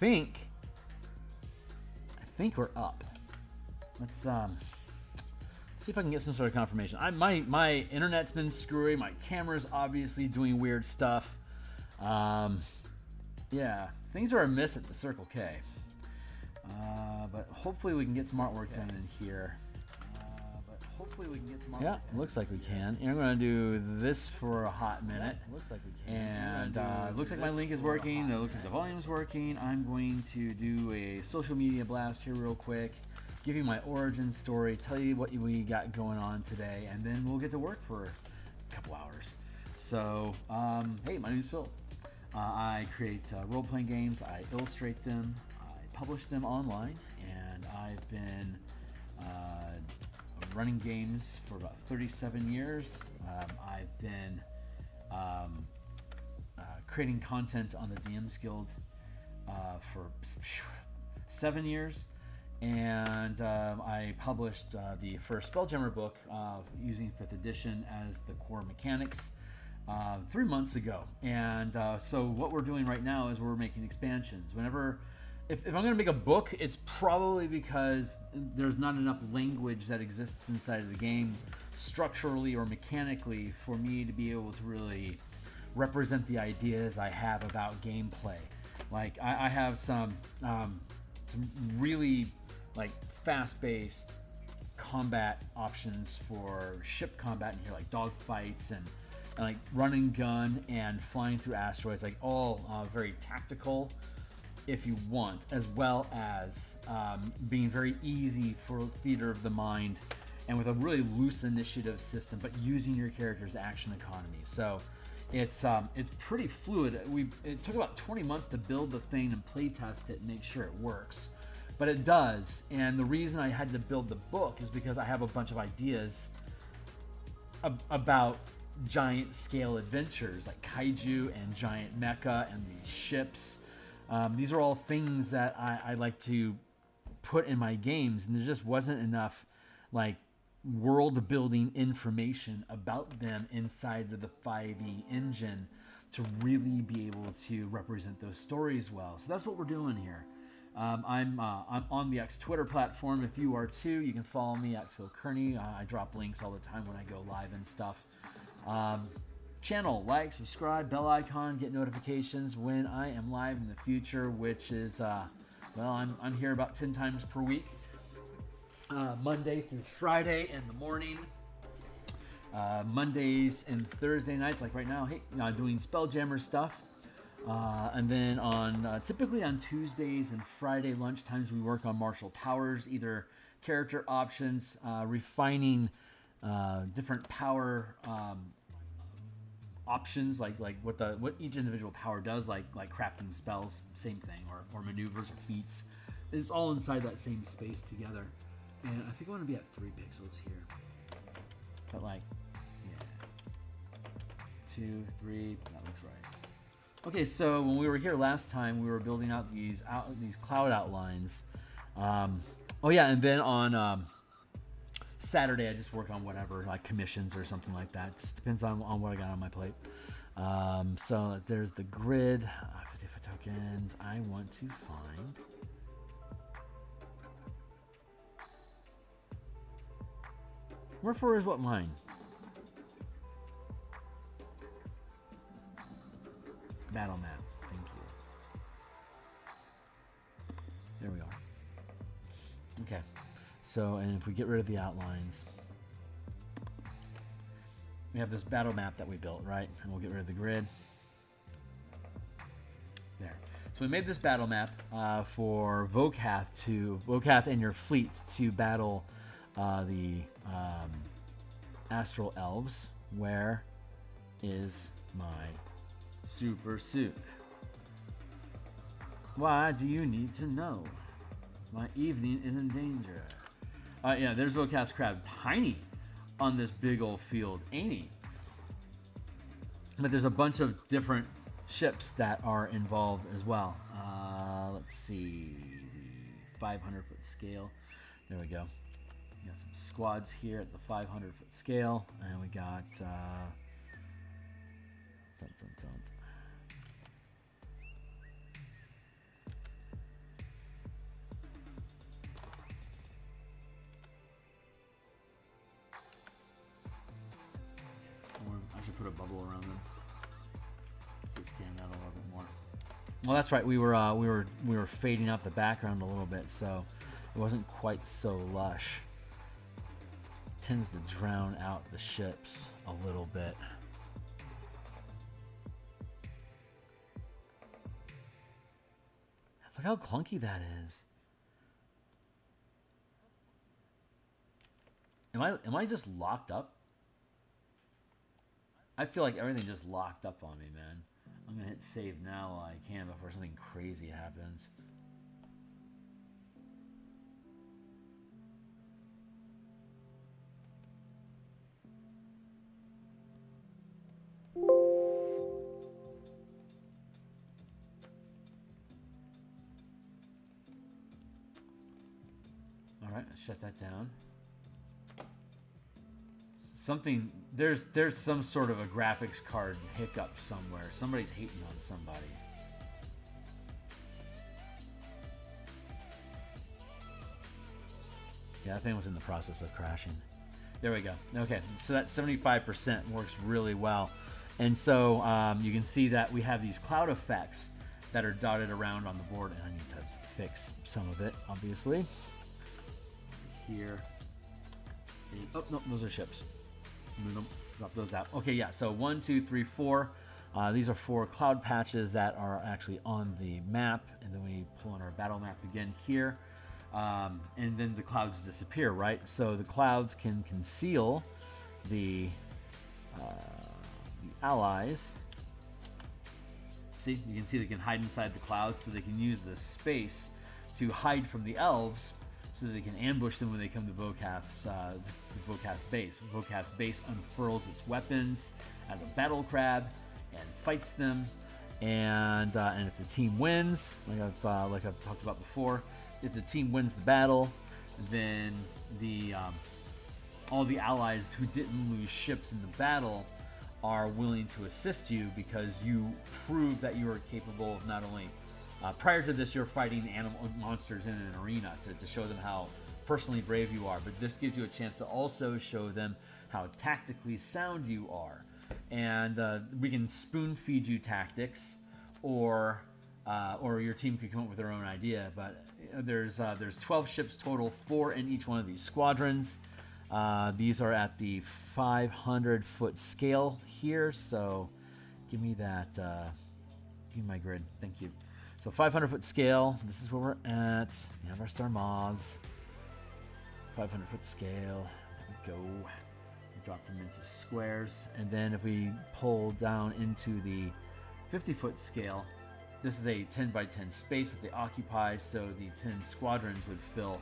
I think we're up. Let's see if I can get some sort of confirmation. My internet's been screwy. My camera's obviously doing weird stuff. Yeah, things are amiss at the Circle K. But hopefully we can get some artwork done in here. Yeah, looks like we can. And I'm going to do this for a hot minute. Looks like we can. And it looks like my link is working. It looks like the volume's working. I'm going to do a social media blast here real quick. Give you my origin story. Tell you what we got going on today. And then we'll get to work for a couple hours. So, hey, my name's Phil. I create role-playing games. I illustrate them. I publish them online. And I've been running games for about 37 years. I've been creating content on the DMsGuild for 7 years, and I published the first Spelljammer book using 5th edition as the core mechanics 3 months ago. And so what we're doing right now is we're making expansions. If I'm going to make a book, it's probably because there's not enough language that exists inside of the game, structurally or mechanically, for me to be able to really represent the ideas I have about gameplay. Like I have some really like fast-paced combat options for ship combat in here, like dogfights and like run and gun and flying through asteroids, like all very tactical, if you want, as well as being very easy for theater of the mind and with a really loose initiative system, but using your character's action economy. So it's pretty fluid. It took about 20 months to build the thing and play test it and make sure it works, but it does. And the reason I had to build the book is because I have a bunch of ideas about giant scale adventures like kaiju and giant mecha and these ships. These are all things that I like to put in my games, and there just wasn't enough like world building information about them inside of the 5e engine to really be able to represent those stories well. So that's what we're doing here. I'm on the X Twitter platform. If you are too, you can follow me at Phil Kearney. I drop links all the time when I go live and stuff. Channel, like, subscribe, bell icon, get notifications when I am live in the future, which is, well, I'm here about 10 times per week, Monday through Friday in the morning, Mondays and Thursday nights, like right now, hey, doing Spelljammer stuff, and then on typically on Tuesdays and Friday lunchtimes, we work on martial powers, either character options, refining different power options, like what each individual power does, like crafting spells, same thing, or maneuvers or feats. It's all inside that same space together. And I think I want to be at 3 pixels here, but like, yeah, 2, 3, that looks right. Okay, so when we were here last time, we were building out these cloud outlines. Oh yeah, and then on Saturday, I just work on whatever, like commissions or something like that. Just depends on what I got on my plate. So there's the grid. 50 tokens. I want to find. Wherefore is what mine? Battle map. Thank you. There we are. Okay. So, and if we get rid of the outlines, we have this battle map that we built, right? And we'll get rid of the grid. There. So we made this battle map for Vocath and your fleet to battle the astral elves. Where is my super suit? Why do you need to know? My evening is in danger. Yeah, there's Vocath's crab. Tiny on this big old field, ain't he? But there's a bunch of different ships that are involved as well. Let's see, the 500-foot scale. There we go. We got some squads here at the 500-foot scale, and we got bubble around them. So they stand out a little bit more. Well, that's right. We were fading out the background a little bit, so it wasn't quite so lush. It tends to drown out the ships a little bit. Look how clunky that is. Am I just locked up? I feel like everything just locked up on me, man. I'm gonna hit save now while I can before something crazy happens. All right, let's shut that down. Something, there's some sort of a graphics card hiccup somewhere. Somebody's hating on somebody. Yeah, that thing was in the process of crashing. There we go. Okay, so that 75% works really well. And so you can see that we have these cloud effects that are dotted around on the board, and I need to fix some of it, obviously. Here. Oh, no, those are ships. Drop those out. Okay, yeah, so 1, 2, 3, 4. These are 4 cloud patches that are actually on the map, and then we pull on our battle map again here, and then the clouds disappear, right? So the clouds can conceal the allies. See, you can see they can hide inside the clouds, so they can use the space to hide from the elves, so that they can ambush them when they come to Vocath's base. Vocath's base unfurls its weapons as a battle crab and fights them. And if the team wins, like I've talked about before, if the team wins the battle, then all the allies who didn't lose ships in the battle are willing to assist you because you prove that you are capable of not only prior to this, you're fighting monsters in an arena to show them how personally brave you are. But this gives you a chance to also show them how tactically sound you are. And we can spoon feed you tactics, or your team can come up with their own idea. But there's 12 ships total, 4 in each one of these squadrons. These are at the 500-foot scale here. So give me that. Give me my grid. Thank you. So 500-foot scale, this is where we're at. We have our star moths. 500-foot scale, there we go. We drop them into squares. And then if we pull down into the 50-foot scale, this is a 10 by 10 space that they occupy, so the 10 squadrons would fill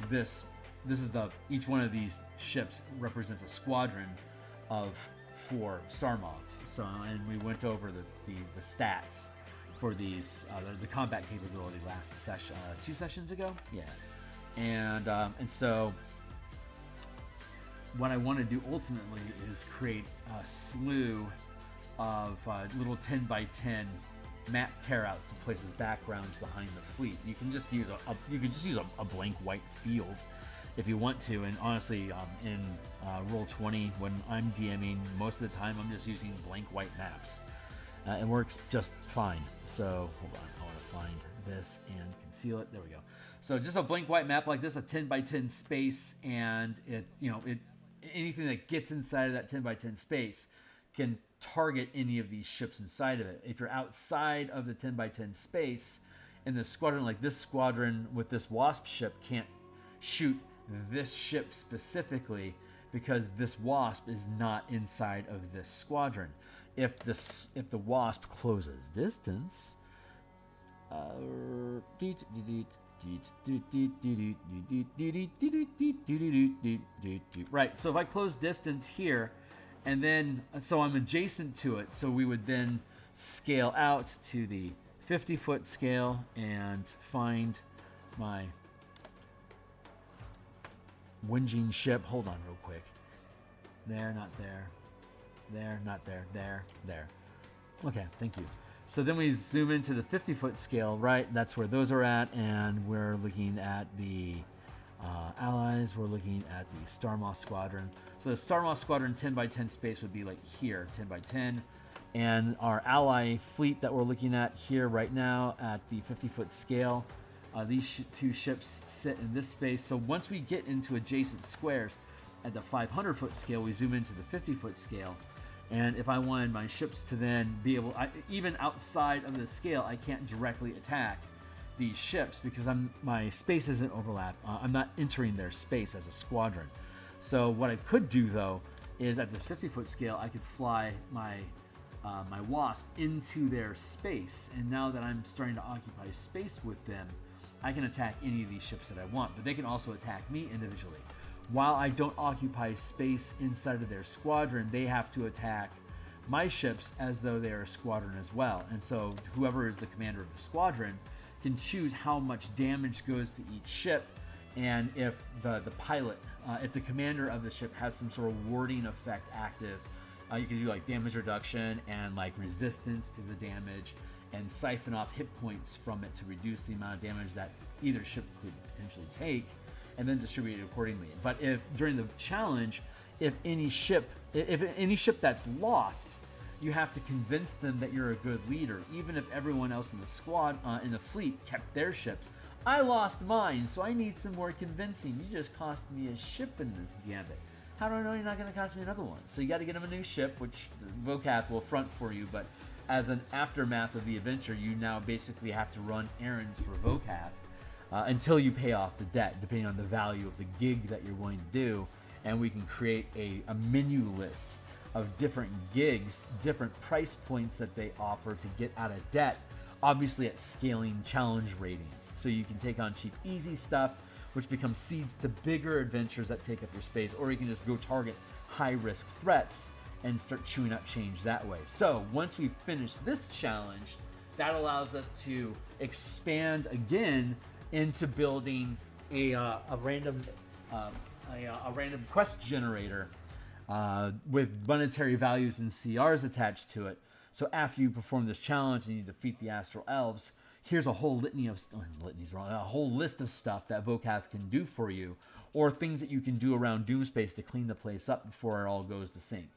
this. This is each one of these ships represents a squadron of 4 star moths. So, and we went over the stats for these, the combat capability last session, 2 sessions ago, yeah. And so what I want to do ultimately is create a slew of little 10 by 10 map tearouts to place as backgrounds behind the fleet. You can just use a blank white field if you want to. And honestly, in Roll20, when I'm DMing, most of the time I'm just using blank white maps. It works just fine. So hold on, I want to find this and conceal it. There we go. So just a blank white map like this, a 10 by 10 space, and anything that gets inside of that 10 by 10 space can target any of these ships inside of it. If you're outside of the 10 by 10 space, in the squadron, like this squadron with this wasp ship can't shoot this ship specifically because this wasp is not inside of this squadron. If the wasp closes distance, right, so if I close distance here, and then so I'm adjacent to it, so we would then scale out to the 50-foot scale and find my whinging ship. Hold on real quick. There, not there. There, not there. There, there. Okay, thank you. So then we zoom into the 50-foot scale, right? That's where those are at, and we're looking at the Allies, we're looking at the Starmoth Squadron. So the Starmoth Squadron 10 by 10 space would be like here, 10 by 10. And our ally fleet that we're looking at here right now at the 50-foot scale, these two ships sit in this space. So once we get into adjacent squares at the 500-foot scale, we zoom into the 50-foot scale. And if I wanted my ships to then be able, even outside of the scale, I can't directly attack these ships because my space isn't overlap. I'm not entering their space as a squadron. So what I could do though is at this 50-foot scale, I could fly my my wasp into their space, and now that I'm starting to occupy space with them, I can attack any of these ships that I want, but they can also attack me individually. While I don't occupy space inside of their squadron, they have to attack my ships as though they are a squadron as well. And so whoever is the commander of the squadron can choose how much damage goes to each ship, and if the pilot, if the commander of the ship has some sort of warding effect active, you can do like damage reduction and like resistance to the damage and siphon off hit points from it to reduce the amount of damage that either ship could potentially take, and then distribute it accordingly. But if during the challenge, if any ship that's lost, you have to convince them that you're a good leader, even if everyone else in the squad, in the fleet, kept their ships. I lost mine, so I need some more convincing. You just cost me a ship in this gambit. How do I know you're not going to cost me another one? So you got to get them a new ship, which Vocath will front for you, but as an aftermath of the adventure, you now basically have to run errands for Vocath until you pay off the debt, depending on the value of the gig that you're going to do. And we can create a menu list of different gigs, different price points that they offer to get out of debt, obviously at scaling challenge ratings. So you can take on cheap, easy stuff, which becomes seeds to bigger adventures that take up your space, or you can just go target high-risk threats and start chewing up change that way. So once we finish this challenge, that allows us to expand again into building a random quest generator with monetary values and CRs attached to it. So after you perform this challenge and you defeat the Astral Elves, here's a whole a whole list of stuff that Vocath can do for you, or things that you can do around Doomspace to clean the place up before it all goes to sink.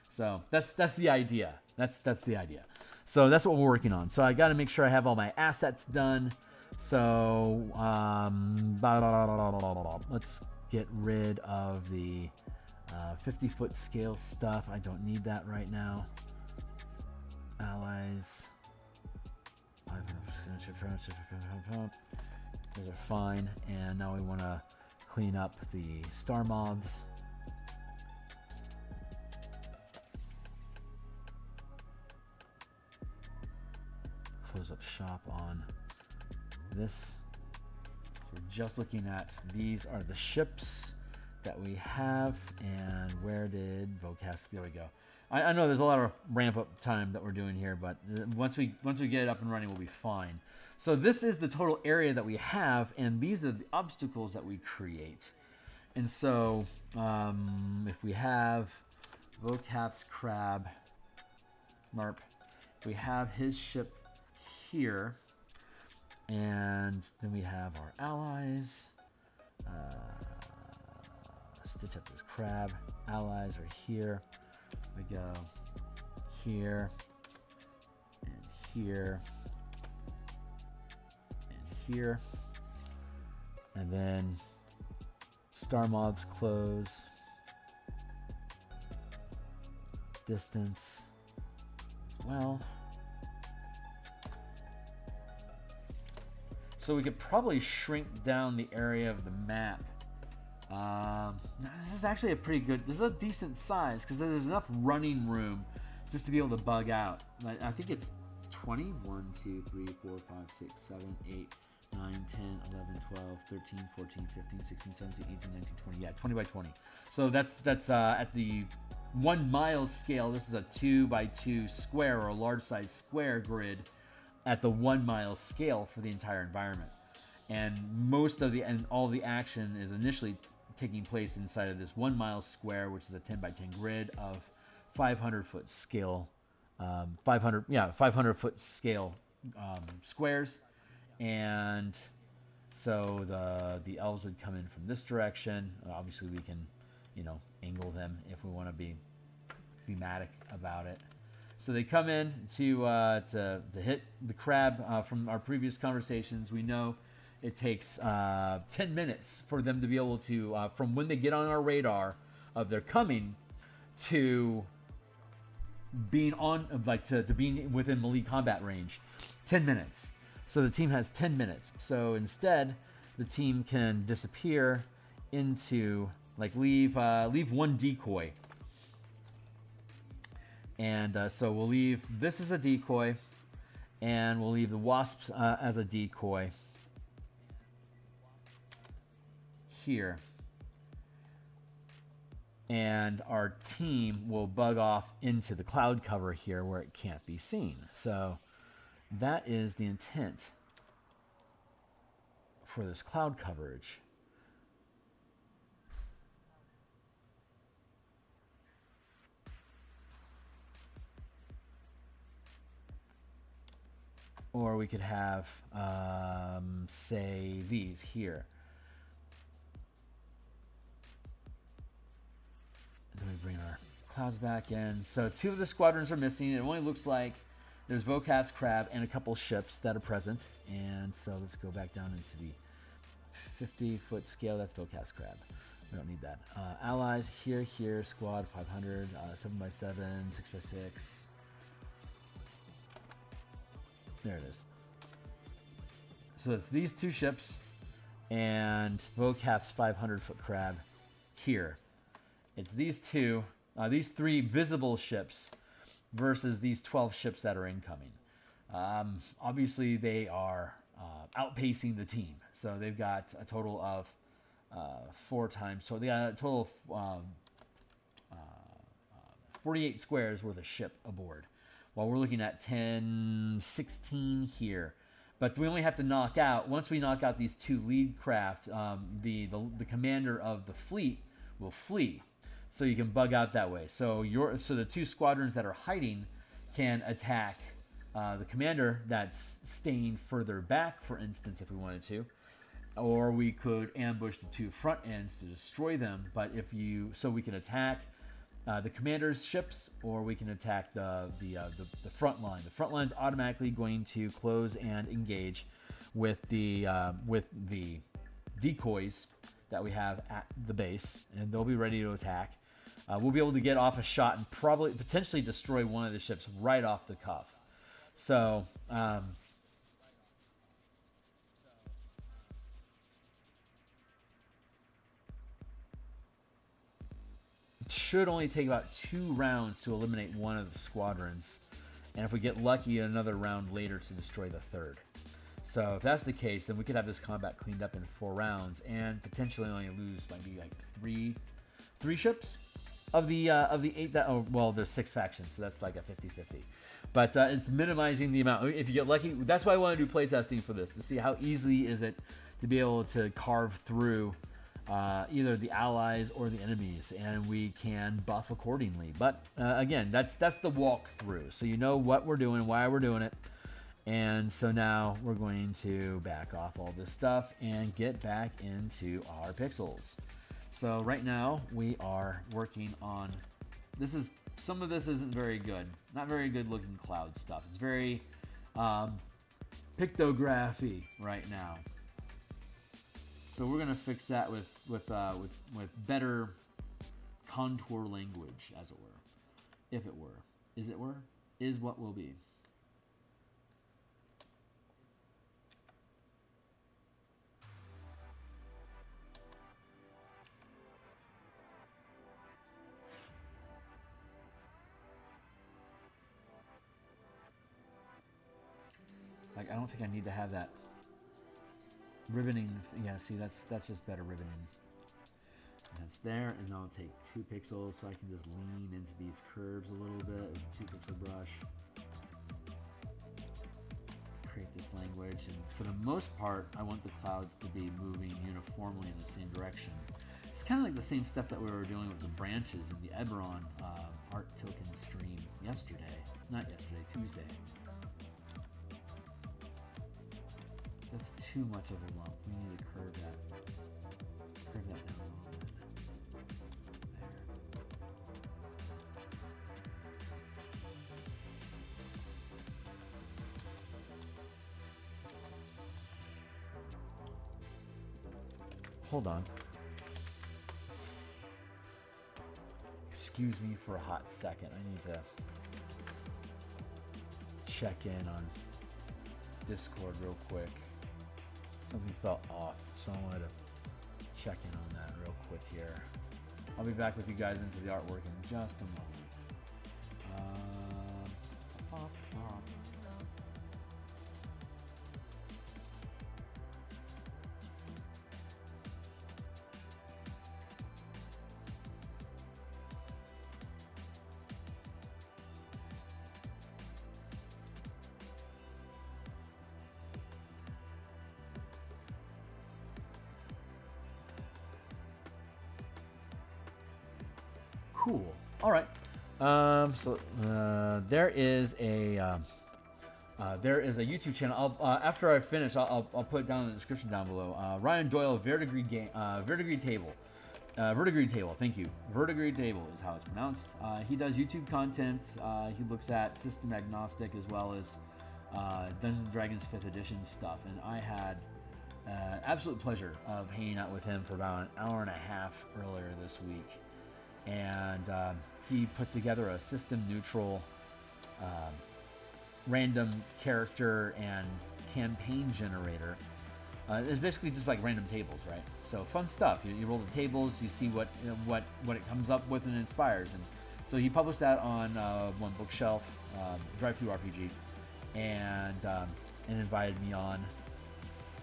So that's the idea. That's the idea. So that's what we're working on. So I got to make sure I have all my assets done. So let's get rid of the 50-foot scale stuff. I don't need that right now. Allies. Those are fine. And now we want to clean up the star moths. Close up shop on this. So we're just looking at, these are the ships that we have, and where did Vocath, there we go. I know there's a lot of ramp up time that we're doing here, but once we get it up and running, we'll be fine. So this is the total area that we have, and these are the obstacles that we create. And so if we have Vocath's crab, Marp, we have his ship here, and then we have our allies. Stitch up this crab. Allies are here. We go here, and here, and here, and then star moths close, distance as well. So we could probably shrink down the area of the map. This is actually a pretty good, this is a decent size because there's enough running room just to be able to bug out. I think it's 20, 1, 2, 3, 4, 5, 6, 7, 8, 9, 10, 11, 12, 13, 14, 15, 16, 17, 18, 19, 20. Yeah, 20 by 20. So that's at the 1 mile scale. This is a 2 by 2 square, or a large size square grid at the 1 mile scale for the entire environment. And most of all the action is initially taking place inside of this 1 mile square, which is a 10 by 10 grid of 500 foot scale, 500 foot scale squares. And So the elves would come in from this direction. Obviously, we can, you know, angle them if we want to be thematic about it. So they come in to hit the crab. From our previous conversations, we know it takes 10 minutes for them to be able to, from when they get on our radar of their coming to being on, like to being within melee combat range. 10 minutes. So the team has 10 minutes. So instead, the team can disappear into, like, leave one decoy. And so we'll leave this as a decoy, and we'll leave the wasps as a decoy here. And our team will bug off into the cloud cover here where it can't be seen. So that is the intent for this cloud coverage. Or we could have, say, these here. Then we bring our clouds back in. So 2 of the squadrons are missing. It only looks like there's Vocath's crab and a couple ships that are present. And so let's go back down into the 50-foot scale. That's Vocath's crab. We don't need that. Allies, here, squad 500, 7x7, 6x6. There it is. So it's these 2 ships and Vocath's 500-foot crab here. It's these 2, these 3 visible ships versus these 12 ships that are incoming. Obviously, they are outpacing the team. So they've got a total of 4 times. So they got a total of 48 squares worth of ship aboard. While we're looking at 10, 16 here. But we only have to knock out, once we knock out these 2 lead craft, the commander of the fleet will flee. So you can bug out that way. So the 2 squadrons that are hiding can attack the commander that's staying further back, for instance, if we wanted to. Or we could ambush the 2 front ends to destroy them. But so we can attack the commander's ships, or we can attack the front line. The front line's automatically going to close and engage with the decoys that we have at the base, and they'll be ready to attack. We'll be able to get off a shot and potentially destroy one of the ships right off the cuff. So it should only take about 2 rounds to eliminate one of the squadrons, and if we get lucky, another round later to destroy the 3rd. So if that's the case, then we could have this combat cleaned up in 4 rounds and potentially only lose maybe like three ships of the 8 that, oh, well, there's 6 factions, so that's like a 50-50. But it's minimizing the amount. If you get lucky, that's why I want to do playtesting for this, to see how easily is it to be able to carve through either the allies or the enemies, and we can buff accordingly. But again, that's the walkthrough, so you know what we're doing, why we're doing it. And so now we're going to back off all this stuff and get back into our pixels. So right now we are working on, some of this isn't very good, not very good looking cloud stuff. It's very pictography right now. So we're gonna fix that with better contour language, as it were, if it were, is what will be. Like, I don't think I need to have that ribboning. Yeah, see, that's just better ribboning. And that's there, and I'll take 2 pixels so I can just lean into these curves a little bit with a 2-pixel brush. Create this language, and for the most part, I want the clouds to be moving uniformly in the same direction. It's kind of like the same stuff that we were doing with the branches in the Eberron art token stream Tuesday. That's too much of a lump. We need to curve that down a little bit. There. Hold on. Excuse me for a hot second. I need to check in on Discord real quick. Something felt off, so I wanted to check in on that real quick here. I'll be back with you guys into the artwork in just a moment. Cool. All right. There is a YouTube channel. After I finish, I'll put it down in the description down below. Ryan Doyle Verdigris game, Verdigris table, Verdigris table. Thank you. Verdigris table is how it's pronounced. He does YouTube content. He looks at system agnostic as well as Dungeons & Dragons 5th edition stuff. And I had absolute pleasure of hanging out with him for about an hour and a half earlier this week. And he put together a system-neutral, random character and campaign generator. It's basically just like random tables, right? So fun stuff. You roll the tables, you see what it comes up with and inspires. And so he published that on one bookshelf, Drive-Thru RPG, and invited me on.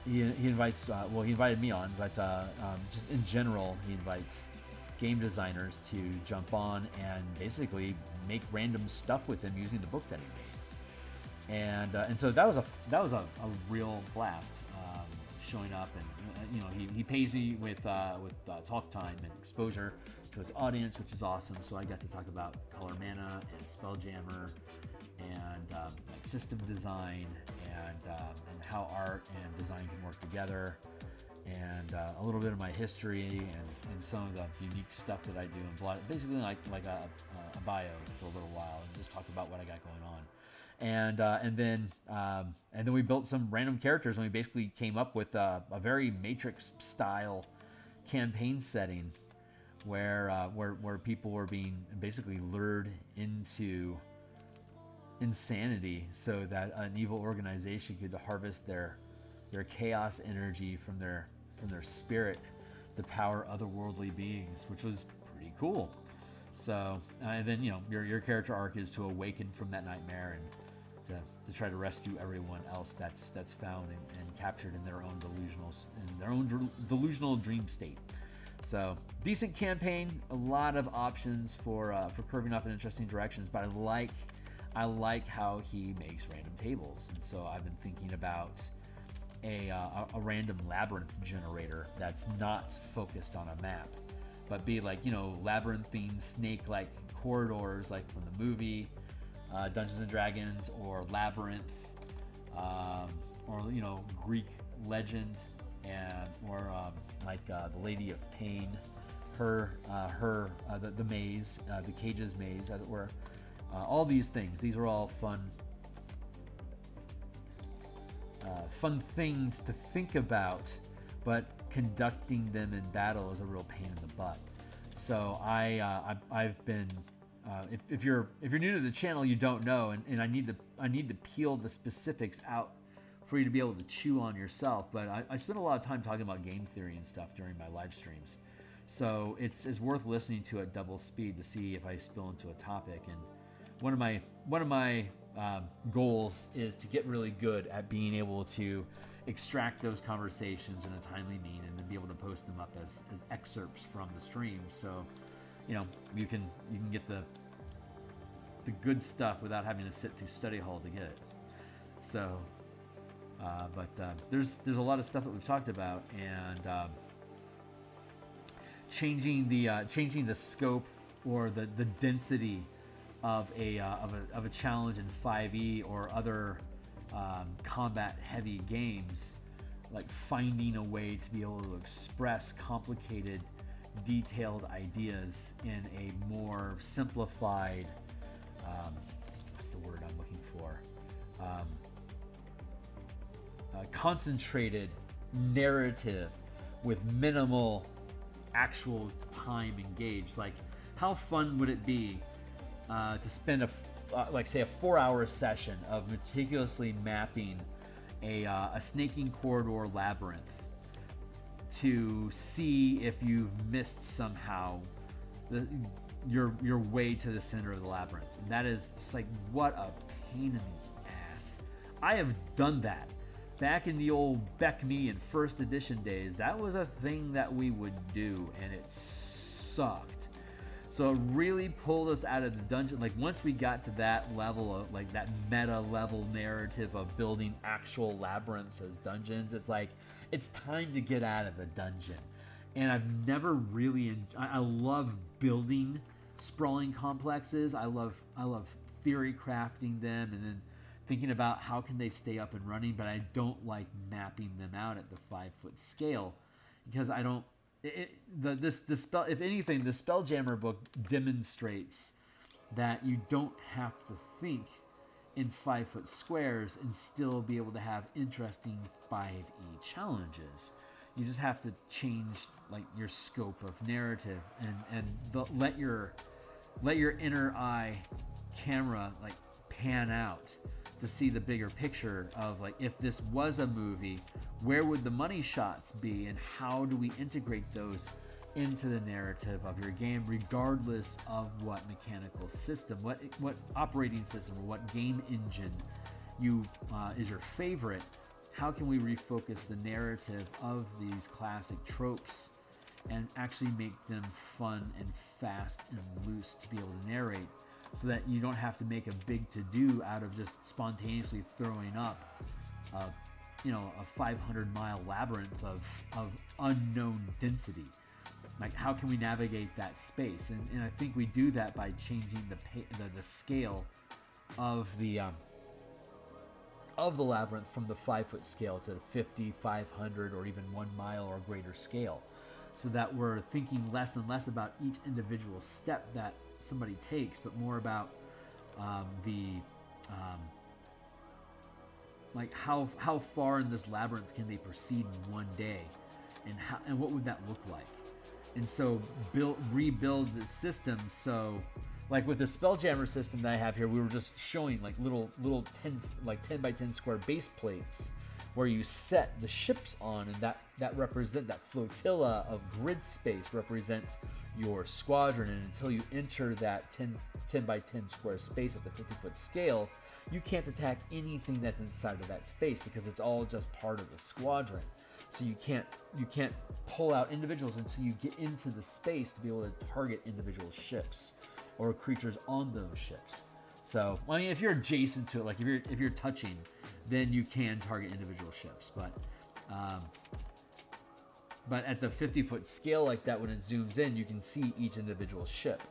He invited me on, but just in general, he invites game designers to jump on and basically make random stuff with him using the book that he made, and so that was a real blast, showing up, and he pays me with talk time and exposure to his audience, which is awesome. So I got to talk about color mana and Spelljammer and like system design and how art and design can work together. And a little bit of my history and some of the unique stuff that I do, and basically like a bio for a little while, and just talk about what I got going on. And then we built some random characters, and we basically came up with a very Matrix style campaign setting where people were being basically lured into insanity so that an evil organization could harvest their chaos energy from their spirit to power otherworldly beings, which was pretty cool. So and then your character arc is to awaken from that nightmare and to try to rescue everyone else that's found and captured in their own delusional dream state. So decent campaign, a lot of options for curving up in interesting directions, but I like how he makes random tables, and so I've been thinking about a random labyrinth generator that's not focused on a map, but be like labyrinthine snake-like corridors, like from the movie Dungeons and Dragons, or Labyrinth, or Greek legend, or the Lady of Pain, the maze, the Cage's maze, as it were. All these things. These are all fun things to think about, but conducting them in battle is a real pain in the butt. So I've been if you're new to the channel, you don't know, and I need to peel the specifics out for you to be able to chew on yourself. But I spend a lot of time talking about game theory and stuff during my live streams, so it's worth listening to at double speed to see if I spill into a topic. And one of my goals is to get really good at being able to extract those conversations in a timely mean and to be able to post them up as excerpts from the stream, so you can get the good stuff without having to sit through study hall to get it. So but there's a lot of stuff that we've talked about, and changing the scope or the density of a challenge in 5e or other combat heavy games like finding a way to be able to express complicated, detailed ideas in a more simplified, what's the word I'm looking for? Concentrated narrative with minimal actual time engaged. Like, how fun would it be to spend like say a 4-hour session of meticulously mapping a snaking corridor labyrinth to see if you've missed somehow your way to the center of the labyrinth. And that is just like, what a pain in the ass. I have done that. Back in the old Beck Me and first edition days, that was a thing that we would do, and it sucked. So it really pulled us out of the dungeon. Like, once we got to that level of, like, that meta level narrative of building actual labyrinths as dungeons, it's like, it's time to get out of the dungeon. And I've never really, I love building sprawling complexes. I love theory crafting them and then thinking about how can they stay up and running, but I don't like mapping them out at the 5-foot scale because I don't. The spell, if anything, the Spelljammer book demonstrates that you don't have to think in 5-foot squares and still be able to have interesting 5e challenges. You just have to change like your scope of narrative and let your inner eye camera like pan out to see the bigger picture of, like, if this was a movie, where would the money shots be and how do we integrate those into the narrative of your game, regardless of what mechanical system, what operating system or what game engine you is your favorite. How can we refocus the narrative of these classic tropes and actually make them fun and fast and loose to be able to narrate, so that you don't have to make a big to-do out of just spontaneously throwing up a 500-mile labyrinth of unknown density. Like, how can we navigate that space? And I think we do that by changing the scale of the labyrinth from the 5-foot scale to the 50, 500, or even 1 mile or greater scale, so that we're thinking less and less about each individual step that somebody takes, but more about like how far in this labyrinth can they proceed in one day, and what would that look like? And so rebuild the system. So, like with the Spelljammer system that I have here, we were just showing like little 10 by 10 square base plates where you set the ships on, and that represent that flotilla of grid space represents your squadron. And until you enter that 10 by 10 square space at the 50-foot scale, you can't attack anything that's inside of that space because it's all just part of the squadron. So you can't pull out individuals until you get into the space to be able to target individual ships or creatures on those ships. So, I mean, if you're adjacent to it, like if you're touching, then you can target individual ships. But at the 50-foot scale like that, when it zooms in, you can see each individual ship.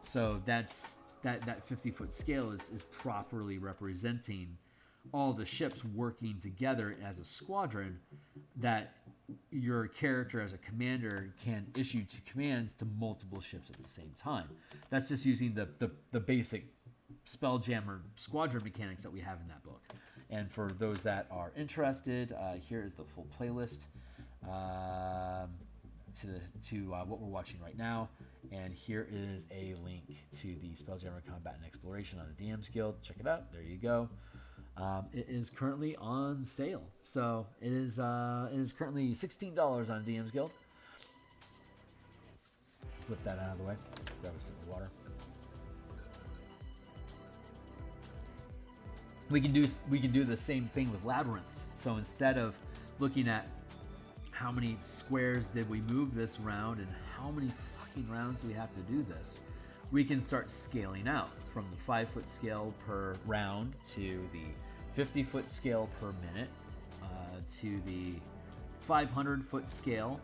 So that 50-foot scale is properly representing all the ships working together as a squadron that your character as a commander can issue to commands to multiple ships at the same time. That's just using the basic Spelljammer squadron mechanics that we have in that book. And for those that are interested, here is the full playlist to what we're watching right now. And here is a link to the Spelljammer Combat and Exploration on the DMsGuild. Check it out. There you go. It is currently on sale. So it is currently $16 on DMsGuild. Whip that out of the way. Grab a sip of water. We can do the same thing with labyrinths. So instead of looking at how many squares did we move this round and how many fucking rounds do we have to do this, we can start scaling out from the 5-foot scale per round to the 50-foot scale per minute, to the 500-foot scale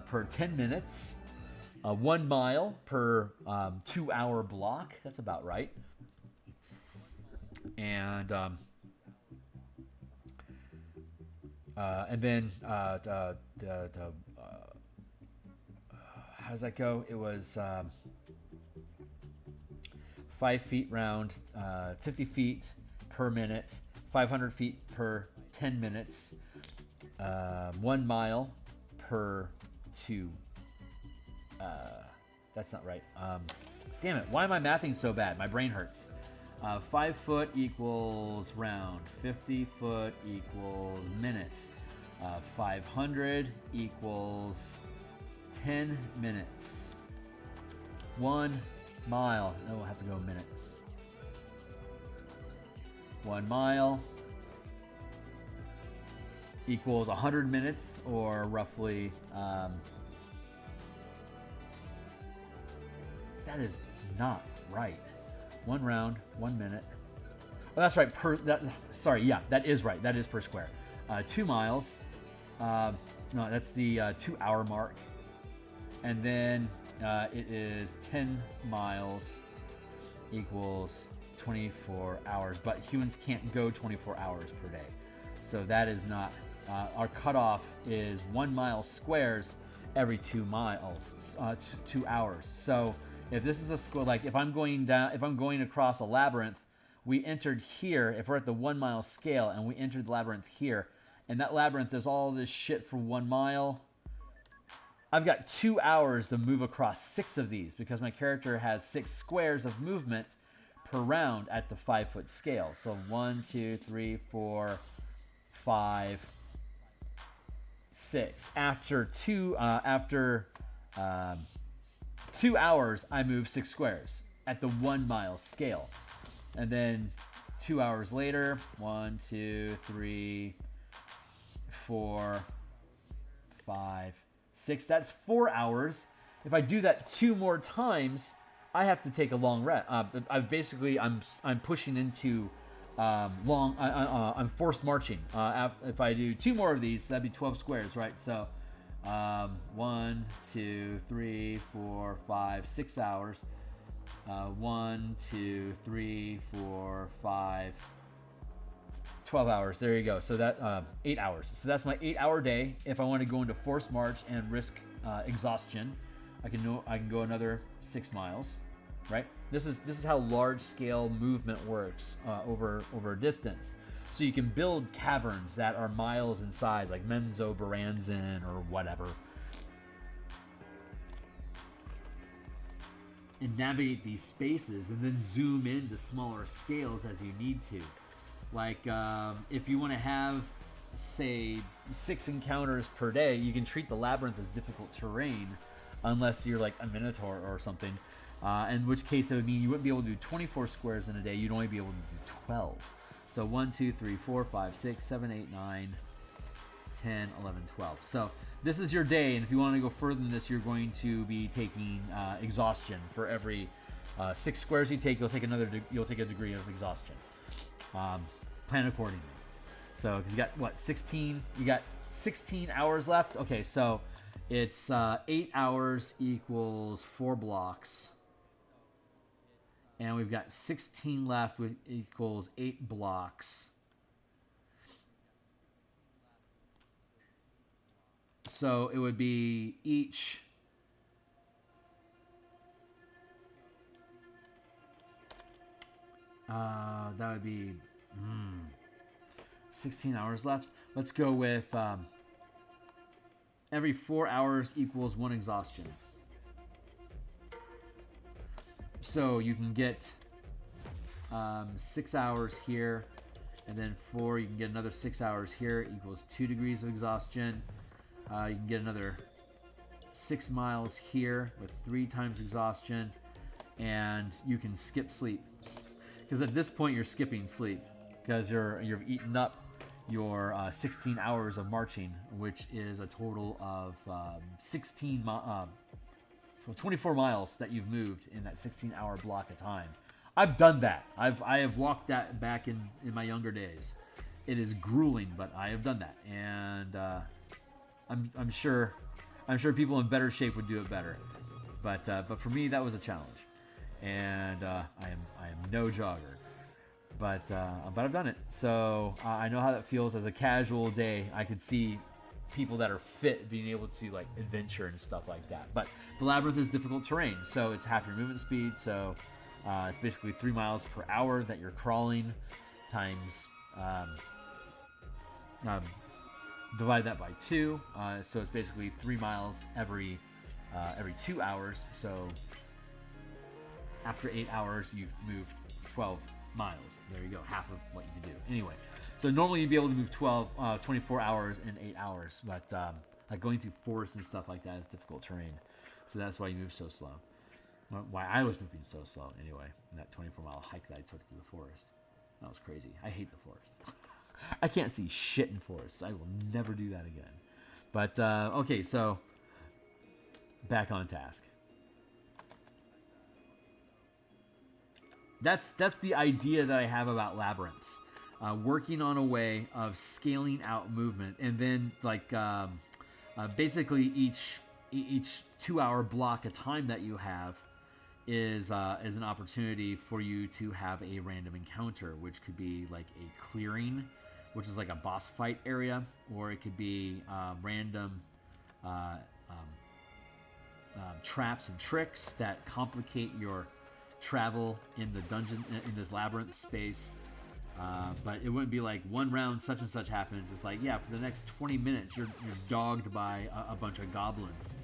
per 10 minutes, 1 mile per 2-hour block. That's about right. And And then how does that go? It was 5 feet round, 50 feet per minute, 500 feet per 10 minutes, 1 mile per 2. That's not right. Damn it. Why am I mathing so bad? My brain hurts. 5 foot equals round. 50 foot equals minute. 500 equals 10 minutes. 1 mile. No, we'll have to go a minute. 1 mile equals 100 minutes, or roughly. That is not right. 1 round, 1 minute. Oh, that's right. Sorry, yeah, that is right. That is per square. 2 miles. No, that's the 2-hour mark. And then it is 10 miles equals 24 hours. But humans can't go 24 hours per day. So that is not. Our cutoff is 1 mile squares every 2 miles, 2 hours. So if this is a square, like if I'm going across a labyrinth, we entered here. If we're at the 1 mile scale and we entered the labyrinth here, and that labyrinth is all this shit for 1 mile, I've got 2 hours to move across 6 of these because my character has 6 squares of movement per round at the 5 foot scale. So 1, 2, 3, 4, 5, 6. After 2 hours, I move 6 squares at the 1 mile scale. And then 2 hours later, 1, 2, 3, 4, 5, 6. That's 4 hours. If I do that 2 more times, I have to take a long rest. I'm pushing into I'm forced marching. If I do 2 more of these, that'd be 12 squares, right? So 1, 2, 3, 4, 5, 6 hours. 1, 2, 3, 4, 5, 12 hours. There you go. So that 8 hours. So that's my 8-hour day. If I want to go into forced march and risk exhaustion, I can go another 6 miles, right? This is how large scale movement works over a distance. So you can build caverns that are miles in size, like Menzoberranzan or whatever, and navigate these spaces, and then zoom into smaller scales as you need to. Like if you want to have, say, 6 encounters per day, you can treat the labyrinth as difficult terrain, unless you're like a minotaur or something. In which case it would mean you wouldn't be able to do 24 squares in a day. You'd only be able to do 12. So 1, 2, 3, 4, 5, 6, 7, 8, 9, 10, 11, 12. So this is your day, and if you want to go further than this, you're going to be taking exhaustion. For every 6 squares you take, you'll take a degree of exhaustion. Plan accordingly. So because you got what, 16? You got 16 hours left. Okay, so it's 8 hours equals 4 blocks. And we've got 16 left, which equals 8 blocks. So it would be each. That would be 16 hours left. Let's go with every 4 hours equals 1 exhaustion. So you can get 6 hours here, and then 4, you can get another 6 hours here, equals 2 degrees of exhaustion. You can get another 6 miles here with 3 times exhaustion, and you can skip sleep. Because at this point you're skipping sleep, because you've eaten up your 16 hours of marching, which is a total of 24 miles that you've moved in that 16-hour block of time. I've done that. I have walked that back in my younger days. It is grueling, but I have done that, and I'm sure people in better shape would do it better. But for me, that was a challenge, and I am no jogger. but I've done it. So I know how that feels as a casual day. I could see people that are fit being able to like adventure and stuff like that. But the labyrinth is difficult terrain, so it's half your movement speed. So it's basically 3 miles per hour that you're crawling times. Divide that by 2, so it's basically 3 miles every 2 hours. So after 8 hours, you've moved 12 miles. There you go, half of what you can do. Anyway, so normally you'd be able to move 24 hours in 8 hours, but like going through forests and stuff like that is difficult terrain. So that's why you move so slow. Why I was moving so slow anyway, in that 24-mile hike that I took through the forest. That was crazy. I hate the forest. I can't see shit in forests. I will never do that again. But, okay, so back on task. That's the idea that I have about labyrinths. Working on a way of scaling out movement, and then like basically each 2-hour block of time that you have is an opportunity for you to have a random encounter, which could be like a clearing, which is like a boss fight area, or it could be random traps and tricks that complicate your travel in the dungeon, in this labyrinth space. But it wouldn't be like one round such and such happens. It's like, yeah, for the next 20 minutes you're dogged by a bunch of goblins,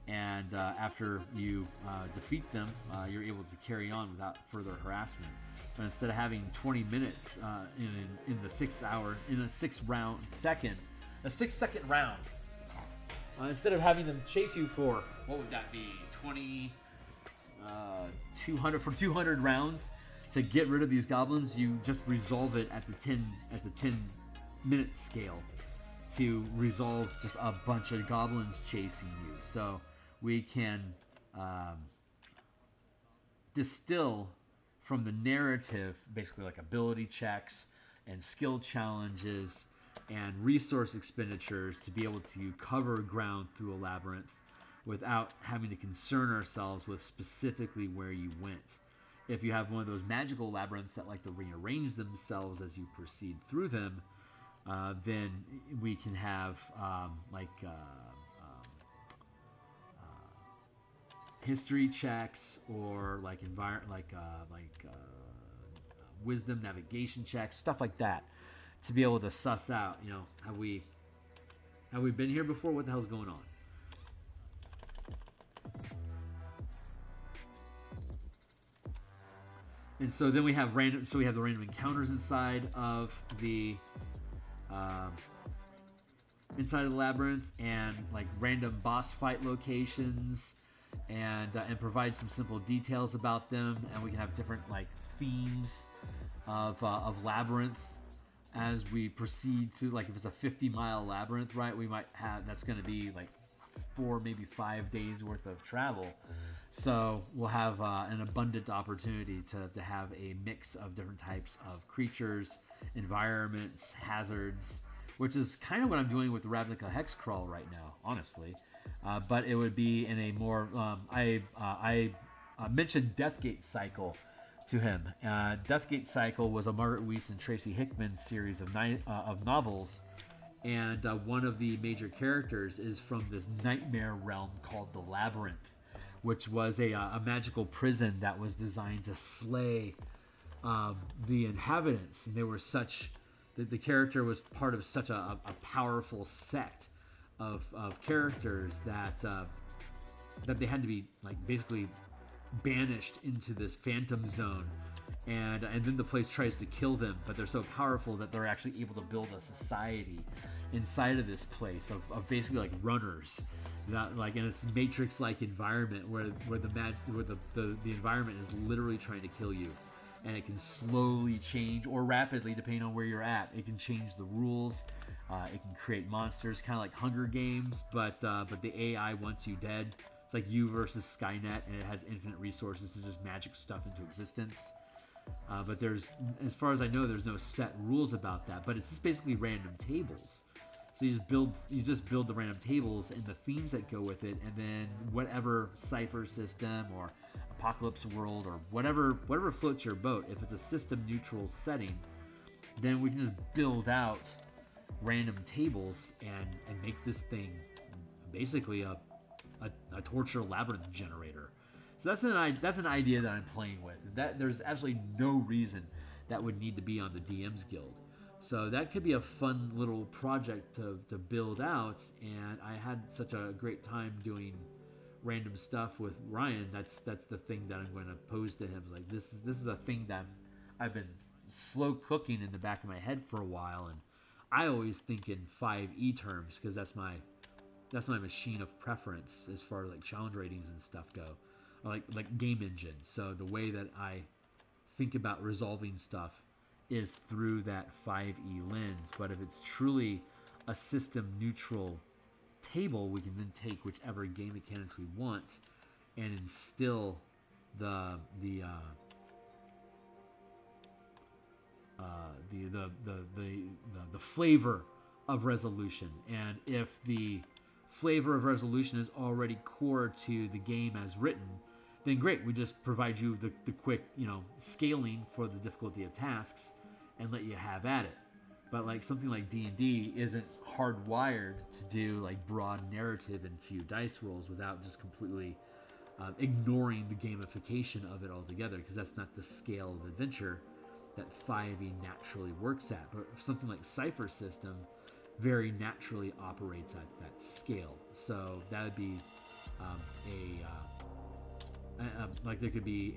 and after you defeat them, you're able to carry on without further harassment. But instead of having 20 minutes in the 6 hour, in a 6 second round, instead of having them chase you for, what would that be, 200 rounds to get rid of these goblins, you just resolve it at the 10 minute scale to resolve just a bunch of goblins chasing you. So we can distill from the narrative basically like ability checks and skill challenges and resource expenditures to be able to cover ground through a labyrinth without having to concern ourselves with specifically where you went. If you have one of those magical labyrinths that like to rearrange themselves as you proceed through them, then we can have history checks or like wisdom navigation checks, stuff like that, to be able to suss out, you know, have we been here before? What the hell's going on? And so then we have the random encounters inside of the labyrinth, and like random boss fight locations, and provide some simple details about them, and we can have different like themes of labyrinth as we proceed through. Like if it's a 50-mile labyrinth, right, we might have, that's going to be like 4, maybe 5 days worth of travel. So we'll have an abundant opportunity to have a mix of different types of creatures, environments, hazards, which is kind of what I'm doing with the Ravnica Hex Crawl right now, honestly. But it would be in a more, I mentioned Deathgate Cycle to him. Deathgate Cycle was a Margaret Weis and Tracy Hickman series of novels, and one of the major characters is from this nightmare realm called the Labyrinth, which was a magical prison that was designed to slay the inhabitants. And they were the character was part of such a powerful sect of characters that they had to be like basically banished into this phantom zone, and then the place tries to kill them, but they're so powerful that they're actually able to build a society inside of this place of basically like runners, that like in a matrix-like environment where the environment is literally trying to kill you, and it can slowly change or rapidly depending on where you're at. It can change the rules. It can create monsters, kind of like Hunger Games, but the AI wants you dead. It's like you versus Skynet, and it has infinite resources to just magic stuff into existence. But there's, as far as I know, there's no set rules about that. But it's just basically random tables. So you just build the random tables and the themes that go with it, and then whatever cipher system or apocalypse world or whatever floats your boat. If it's a system neutral setting, then we can just build out random tables and make this thing basically a torture labyrinth generator. So that's an idea that I'm playing with. That there's absolutely no reason that would need to be on the DMsGuild. So that could be a fun little project to build out. And I had such a great time doing random stuff with Ryan. That's the thing that I'm going to pose to him. Like this is a thing that I've been slow cooking in the back of my head for a while, and I always think in 5e terms because that's my machine of preference as far as like challenge ratings and stuff go, like game engine. So the way that I think about resolving stuff is through that 5e lens. But if it's truly a system neutral table, we can then take whichever game mechanics we want and instill the flavor of resolution. And if the flavor of resolution is already core to the game as written, then great, we just provide you the quick, scaling for the difficulty of tasks and let you have at it. But like something like D&D isn't hardwired to do like broad narrative and few dice rolls without just completely ignoring the gamification of it altogether, because that's not the scale of adventure that 5e naturally works at. But something like Cipher System very naturally operates at that scale. So that would be like there could be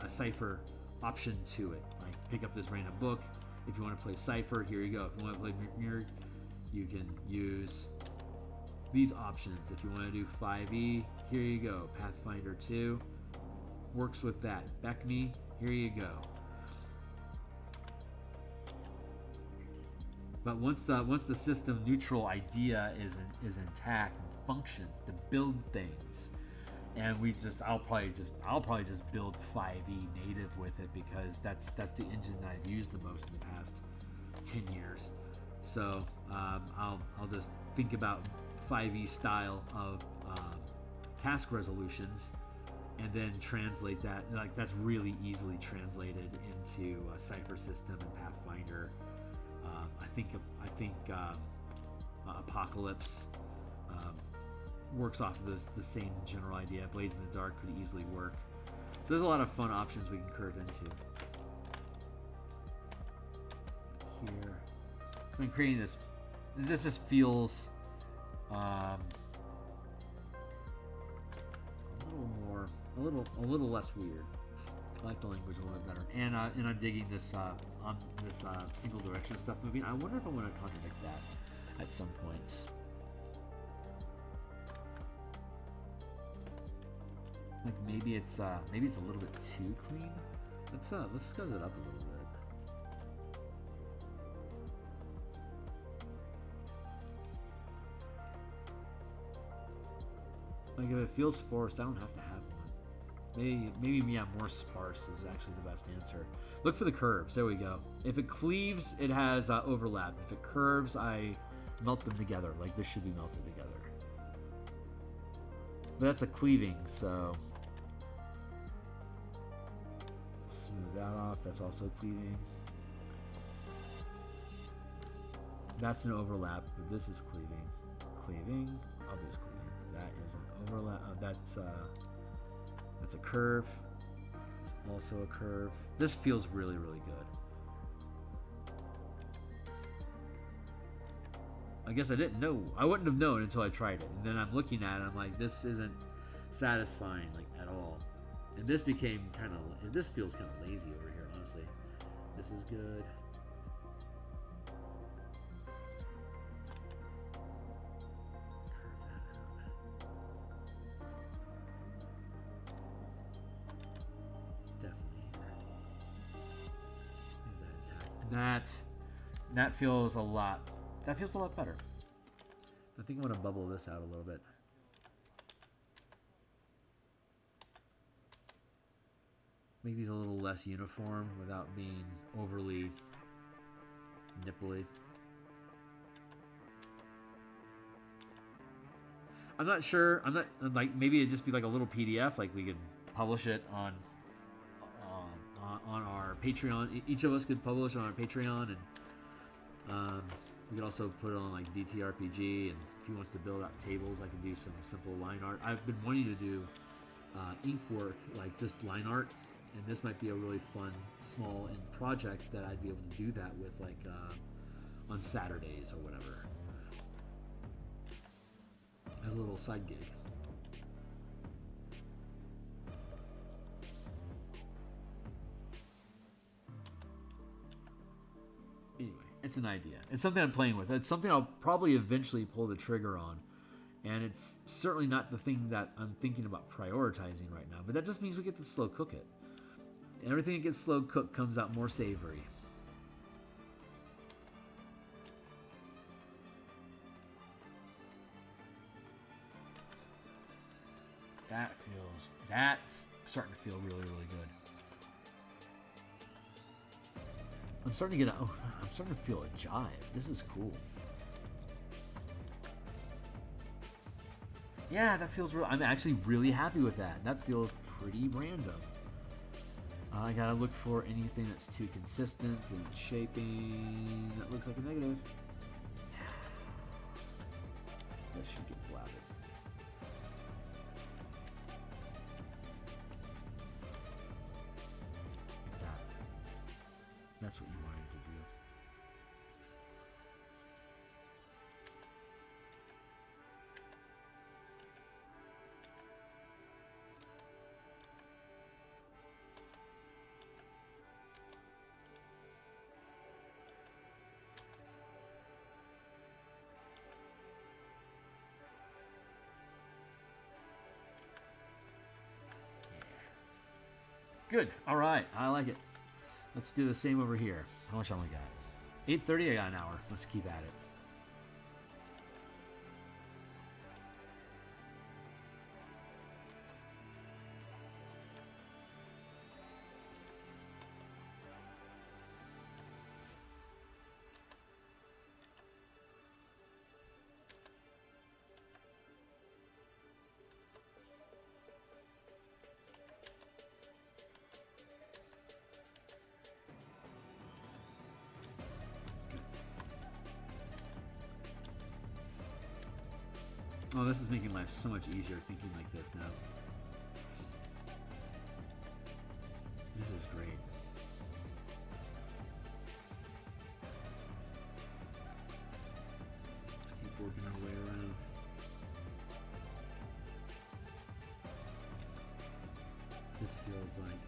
a Cipher option to it. Like pick up this random book. If you want to play Cipher, here you go. If you want to play Mirror, you can use these options. If you want to do 5e, here you go. Pathfinder 2 works with that. Beckme, here you go. But once the system neutral idea is intact and functions to build things, and I'll probably just build 5e native with it, because that's the engine that I've used the most in the past 10 years. So I'll just think about 5e style of task resolutions, and then translate that. Like that's really easily translated into a Cipher System and Pathfinder. I think Apocalypse works off of the same general idea. Blades in the Dark could easily work. So there's a lot of fun options we can curve into. Here, so I'm creating this. This just feels a little less weird. I like the language a little bit better, and I'm digging this on this single direction stuff moving. I wonder if I want to contradict that at some points. Like maybe it's a little bit too clean. Let's scuzz it up a little bit. Like if it feels forced, I don't have to have one. Maybe more sparse is actually the best answer. Look for the curves. There we go. If it cleaves, it has overlap. If it curves, I melt them together. Like this should be melted together. But that's a cleaving, so smooth that off. That's also cleaving. That's an overlap, but this is cleaving. Cleaving, obvious cleaving. That is an overlap. That's a curve. It's also a curve. This feels really, really good. I guess I didn't know. I wouldn't have known until I tried it. And then I'm looking at it, I'm like, this isn't satisfying, like, at all. And this became kind of, this feels kind of lazy over here, honestly. This is good. That feels a lot. That feels a lot better. I think I'm gonna bubble this out a little bit. Make these a little less uniform without being overly nipply. I'm not sure. I'm not like maybe it'd just be like a little PDF. Like we could publish it on our Patreon. Each of us could publish on our Patreon, and we could also put it on like ttrpg. And if he wants to build out tables, I can do some simple line art. I've been wanting to do ink work, like just line art, and this might be a really fun small end project that I'd be able to do that with, like on Saturdays or whatever, as a little side gig. Anyway, it's an idea. It's something I'm playing with. It's something I'll probably eventually pull the trigger on. And it's certainly not the thing that I'm thinking about prioritizing right now. But that just means we get to slow cook it. And everything that gets slow cooked comes out more savory. That's starting to feel really, really good. I'm starting to feel a jive. This is cool. Yeah, that feels real. I'm actually really happy with that. That feels pretty random. I gotta look for anything that's too consistent and shaping. That looks like a negative. This should get blotted. Like that. That's what you wanted to do. Good. All right. I like it. Let's do the same over here. How much time we got? 8:30. I got an hour. Let's keep at it. Oh, this is making life so much easier thinking like this now. This is great. Just keep working our way around. This feels like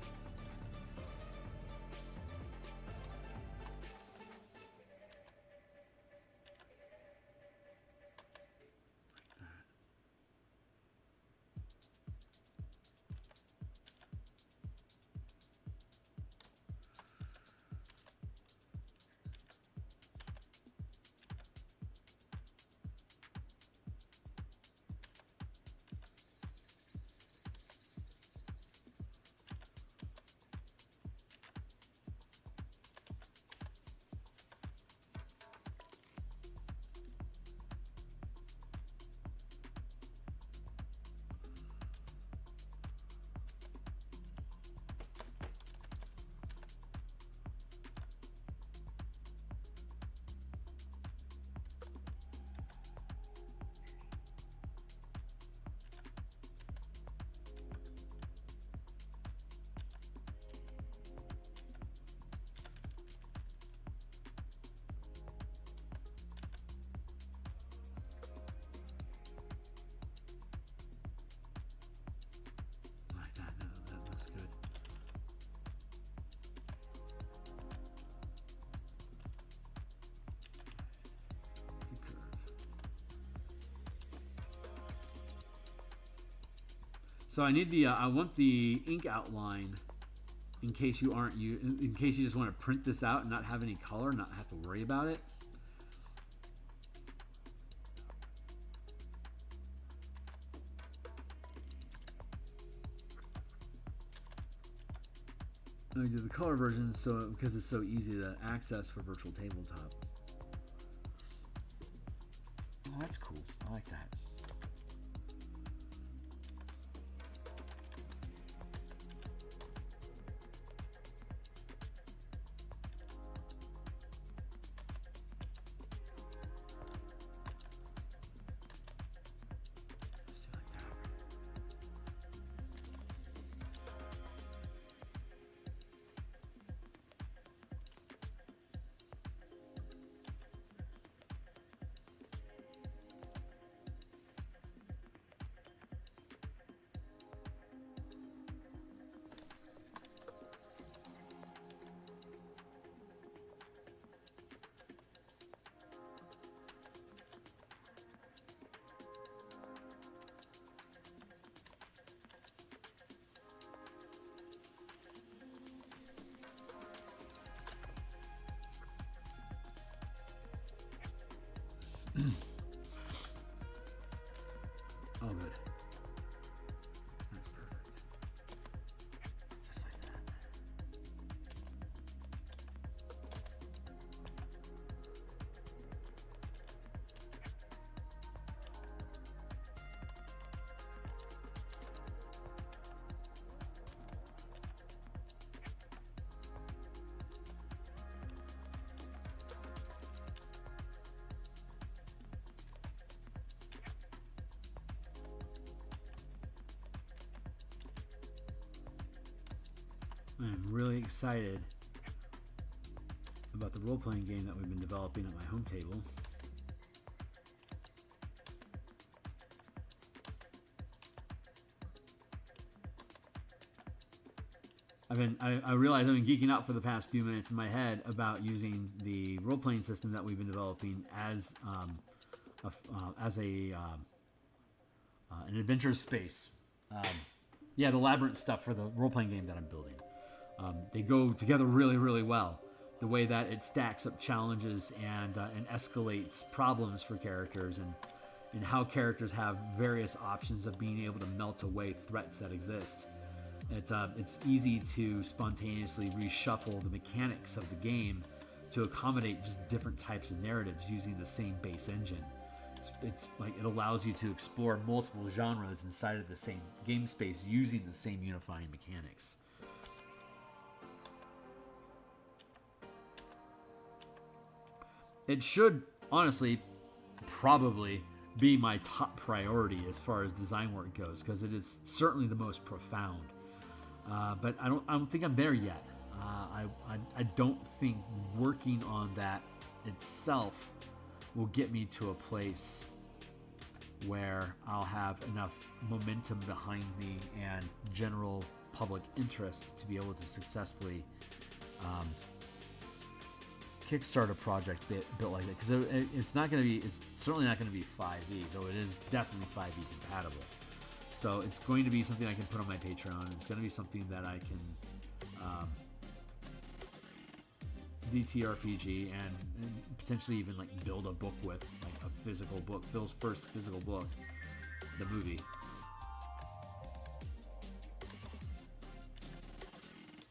so I need the I want the ink outline in case you in case you just want to print this out and not have any color, not have to worry about it. I do the color version because it's so easy to access for virtual tabletop. Oh, that's cool. I like that. Oh, good. That's perfect. Just like that. I'm really excited about the role-playing game that we've been developing at my home table. I realize I've been geeking out for the past few minutes in my head about using the role-playing system that we've been developing as an adventure space. Yeah, the labyrinth stuff for the role-playing game that I'm building. They go together really, really well. The way that it stacks up challenges and escalates problems for characters, and how characters have various options of being able to melt away threats that exist. It's easy to spontaneously reshuffle the mechanics of the game to accommodate just different types of narratives using the same base engine. It's like it allows you to explore multiple genres inside of the same game space using the same unifying mechanics. It should, honestly, probably be my top priority as far as design work goes, because it is certainly the most profound. But I don't think I'm there yet. I don't think working on that itself will get me to a place where I'll have enough momentum behind me and general public interest to be able to successfully kickstart a project built like that, because it's certainly not going to be 5e, though it is definitely 5e compatible. So it's going to be something I can put on my Patreon. It's going to be something that I can ttrpg and potentially even like build a book with, like a physical book, Phil's first physical book, the movie.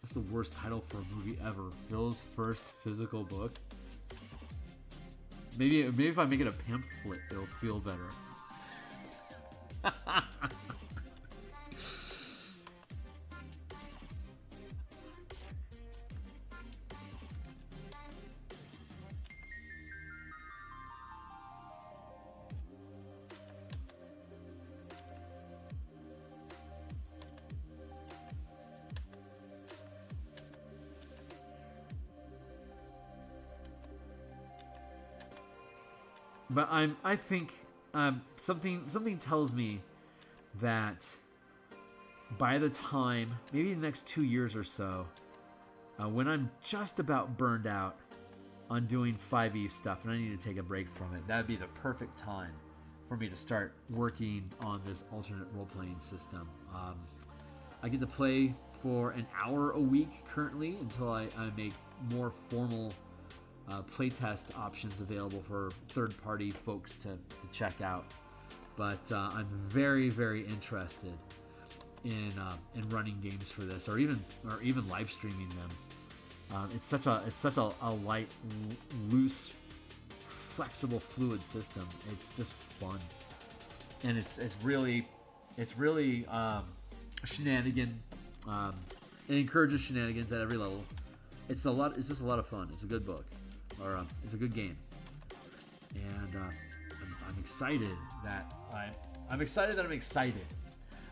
That's the worst title for a movie ever. Phil's first physical book. Maybe if I make it a pamphlet, it'll feel better. But I think something tells me that by the time, maybe the next 2 years or so, when I'm just about burned out on doing 5e stuff and I need to take a break from it, that'd be the perfect time for me to start working on this alternate role-playing system. I get to play for an hour a week currently until I make more formal playtest options available for third-party folks to check out. But I'm very, very interested in running games for this, or even live streaming them. It's such a light, loose, flexible, fluid system. It's just fun, and it's really shenanigan. It encourages shenanigans at every level. It's just a lot of fun. It's a good book. Or it's a good game, and I'm excited that I'm excited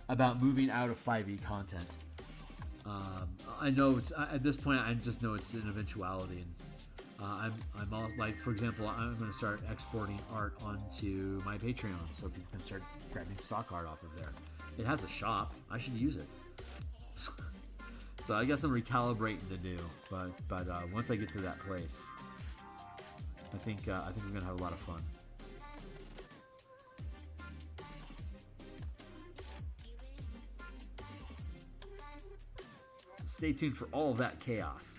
about moving out of 5e content. I know it's at this point. I just know it's an eventuality, and I'm all, like, for example, I'm going to start exporting art onto my Patreon so people can start grabbing stock art off of there. It has a shop. I should use it. So I guess I'm recalibrating the new, but once I get to that place, I think we're gonna have a lot of fun. So stay tuned for all of that chaos.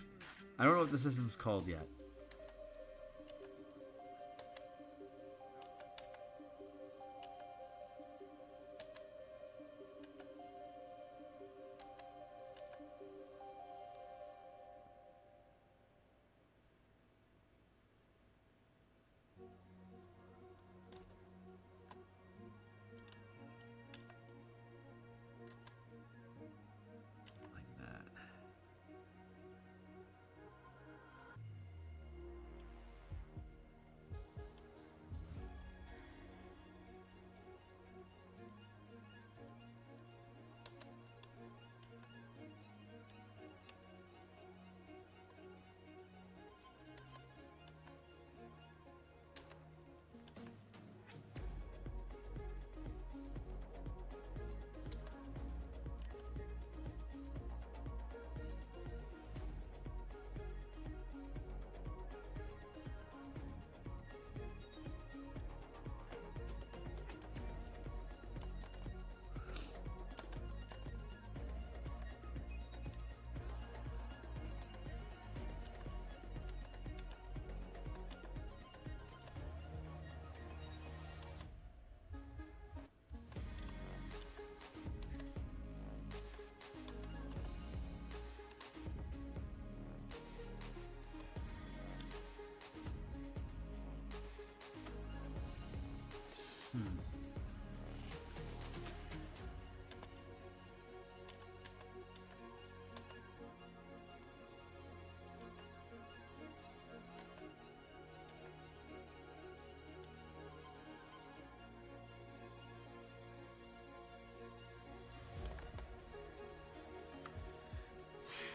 I don't know what the system's called yet.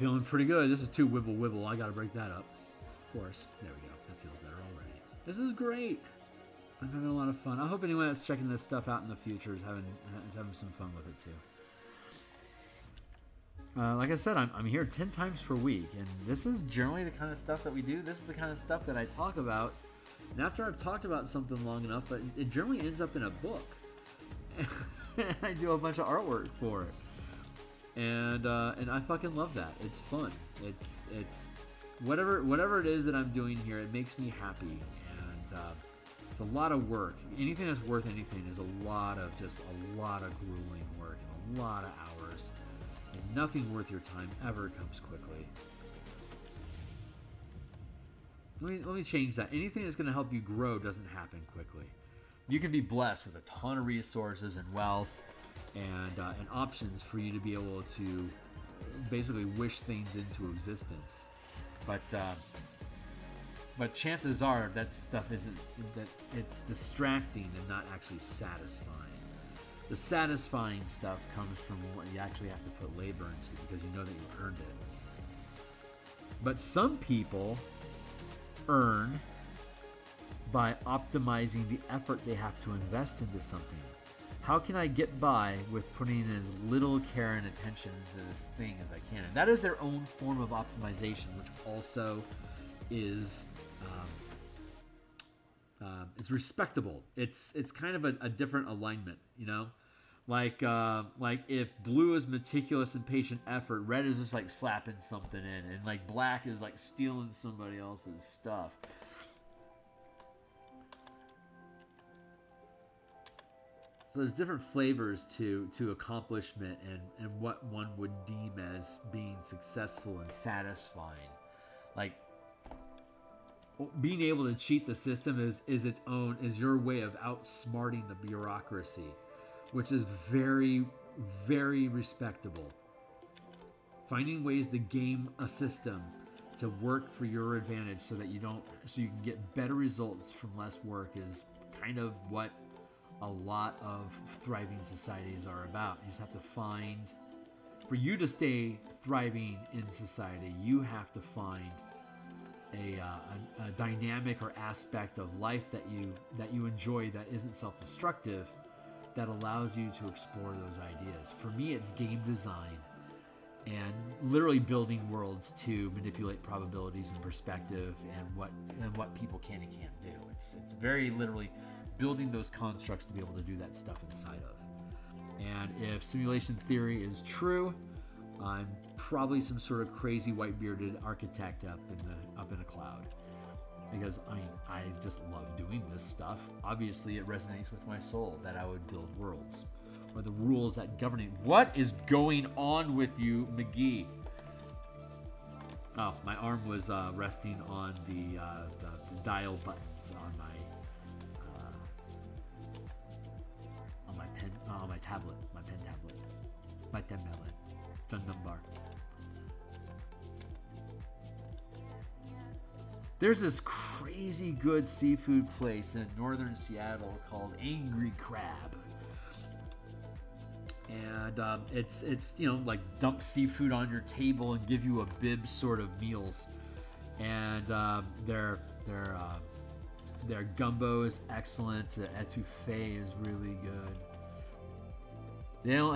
feeling pretty good. This is too wibble. I gotta break that up. Of course. There we go. That feels better already. This is great. I'm having a lot of fun. I hope anyone that's checking this stuff out in the future is having some fun with it too. Like I said, I'm here 10 times per week, and this is generally the kind of stuff that we do. This is the kind of stuff that I talk about. And after I've talked about something long enough, but it generally ends up in a book. And I do a bunch of artwork for it. And I fucking love that. It's fun. It's whatever it is that I'm doing here, it makes me happy. And it's a lot of work. Anything that's worth anything is a lot of grueling work and a lot of hours. And nothing worth your time ever comes quickly. Let me change that. Anything that's going to help you grow doesn't happen quickly. You can be blessed with a ton of resources and wealth and options for you to be able to basically wish things into existence. But chances are that stuff isn't, that it's distracting and not actually satisfying. The satisfying stuff comes from what you actually have to put labor into because you know that you earned it. But some people earn by optimizing the effort they have to invest into something. How can I get by with putting in as little care and attention to this thing as I can? And that is their own form of optimization, which also is respectable. It's kind of a different alignment, you know? Like if blue is meticulous and patient effort, red is just like slapping something in, and like black is like stealing somebody else's stuff. So there's different flavors to accomplishment and what one would deem as being successful and satisfying. Like being able to cheat the system is your way of outsmarting the bureaucracy, which is very, very respectable. Finding ways to game a system to work for your advantage so you can get better results from less work is kind of what a lot of thriving societies are about. You just have to find, for you to stay thriving in society, you have to find a dynamic or aspect of life that you enjoy that isn't self-destructive, that allows you to explore those ideas. For me, it's game design and literally building worlds to manipulate probabilities and perspective and what people can and can't do. It's very literally building those constructs to be able to do that stuff inside of. And if simulation theory is true, I'm probably some sort of crazy white-bearded architect up in a cloud. Because I just love doing this stuff. Obviously, it resonates with my soul that I would build worlds, or the rules that govern it. What is going on with you, McGee? Oh, my arm was resting on the dial buttons on my pen, my tablet, my pen tablet, my pen tablet, Gundam bar. There's this crazy good seafood place in northern Seattle called Angry Crab. And it's like dump seafood on your table and give you a bib sort of meals. And their gumbo is excellent. The etouffee is really good. They don't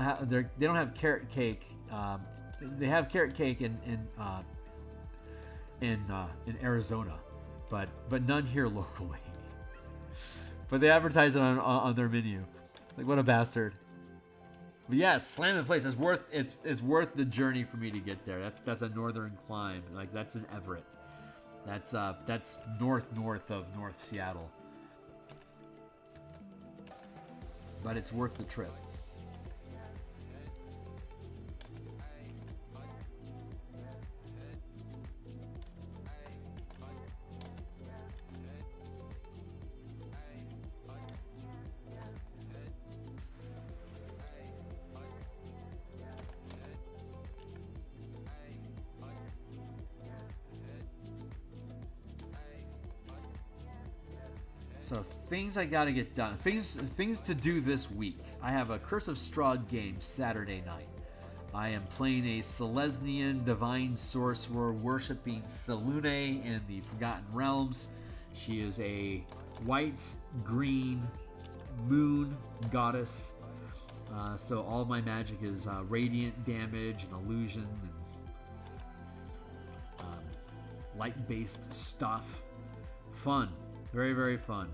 have carrot cake. They have carrot cake in Arizona, but none here locally. But they advertise it on their menu. Like, what a bastard. But yeah, slam in place. It's worth the journey for me to get there. That's a northern climb. Like, that's in Everett. That's north of North Seattle. But it's worth the trip. So things I gotta get done. Things to do this week. I have a Curse of Strahd game Saturday night. I am playing a Selesnian divine sorcerer worshipping Selune in the Forgotten Realms. She is a white-green moon goddess. So all my magic is radiant damage and illusion and light-based stuff. Fun. Very, very fun.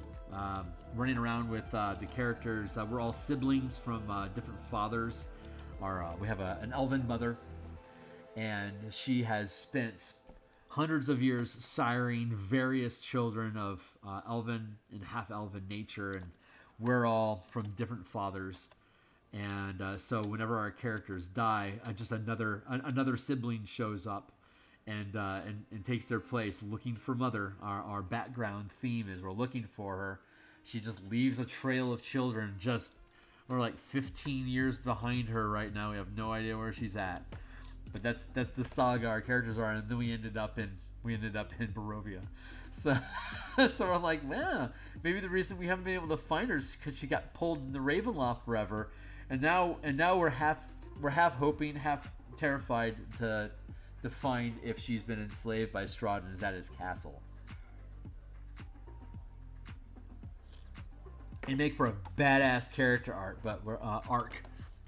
Running around with the characters. We're all siblings from different fathers. We have an elven mother, and she has spent hundreds of years siring various children of elven and half-elven nature, and we're all from different fathers. And so whenever our characters die, just another sibling shows up and takes their place, looking for mother. Our background theme is we're looking for her. She just leaves a trail of children. We're like 15 years behind her right now. We have no idea where she's at. But that's the saga our characters are, and then we ended up in Barovia. So so I'm like, well, maybe the reason we haven't been able to find her is because she got pulled into Ravenloft forever, and now we're half hoping, half terrified to find if she's been enslaved by Strahd and is at his castle. And make for a badass character arc, arc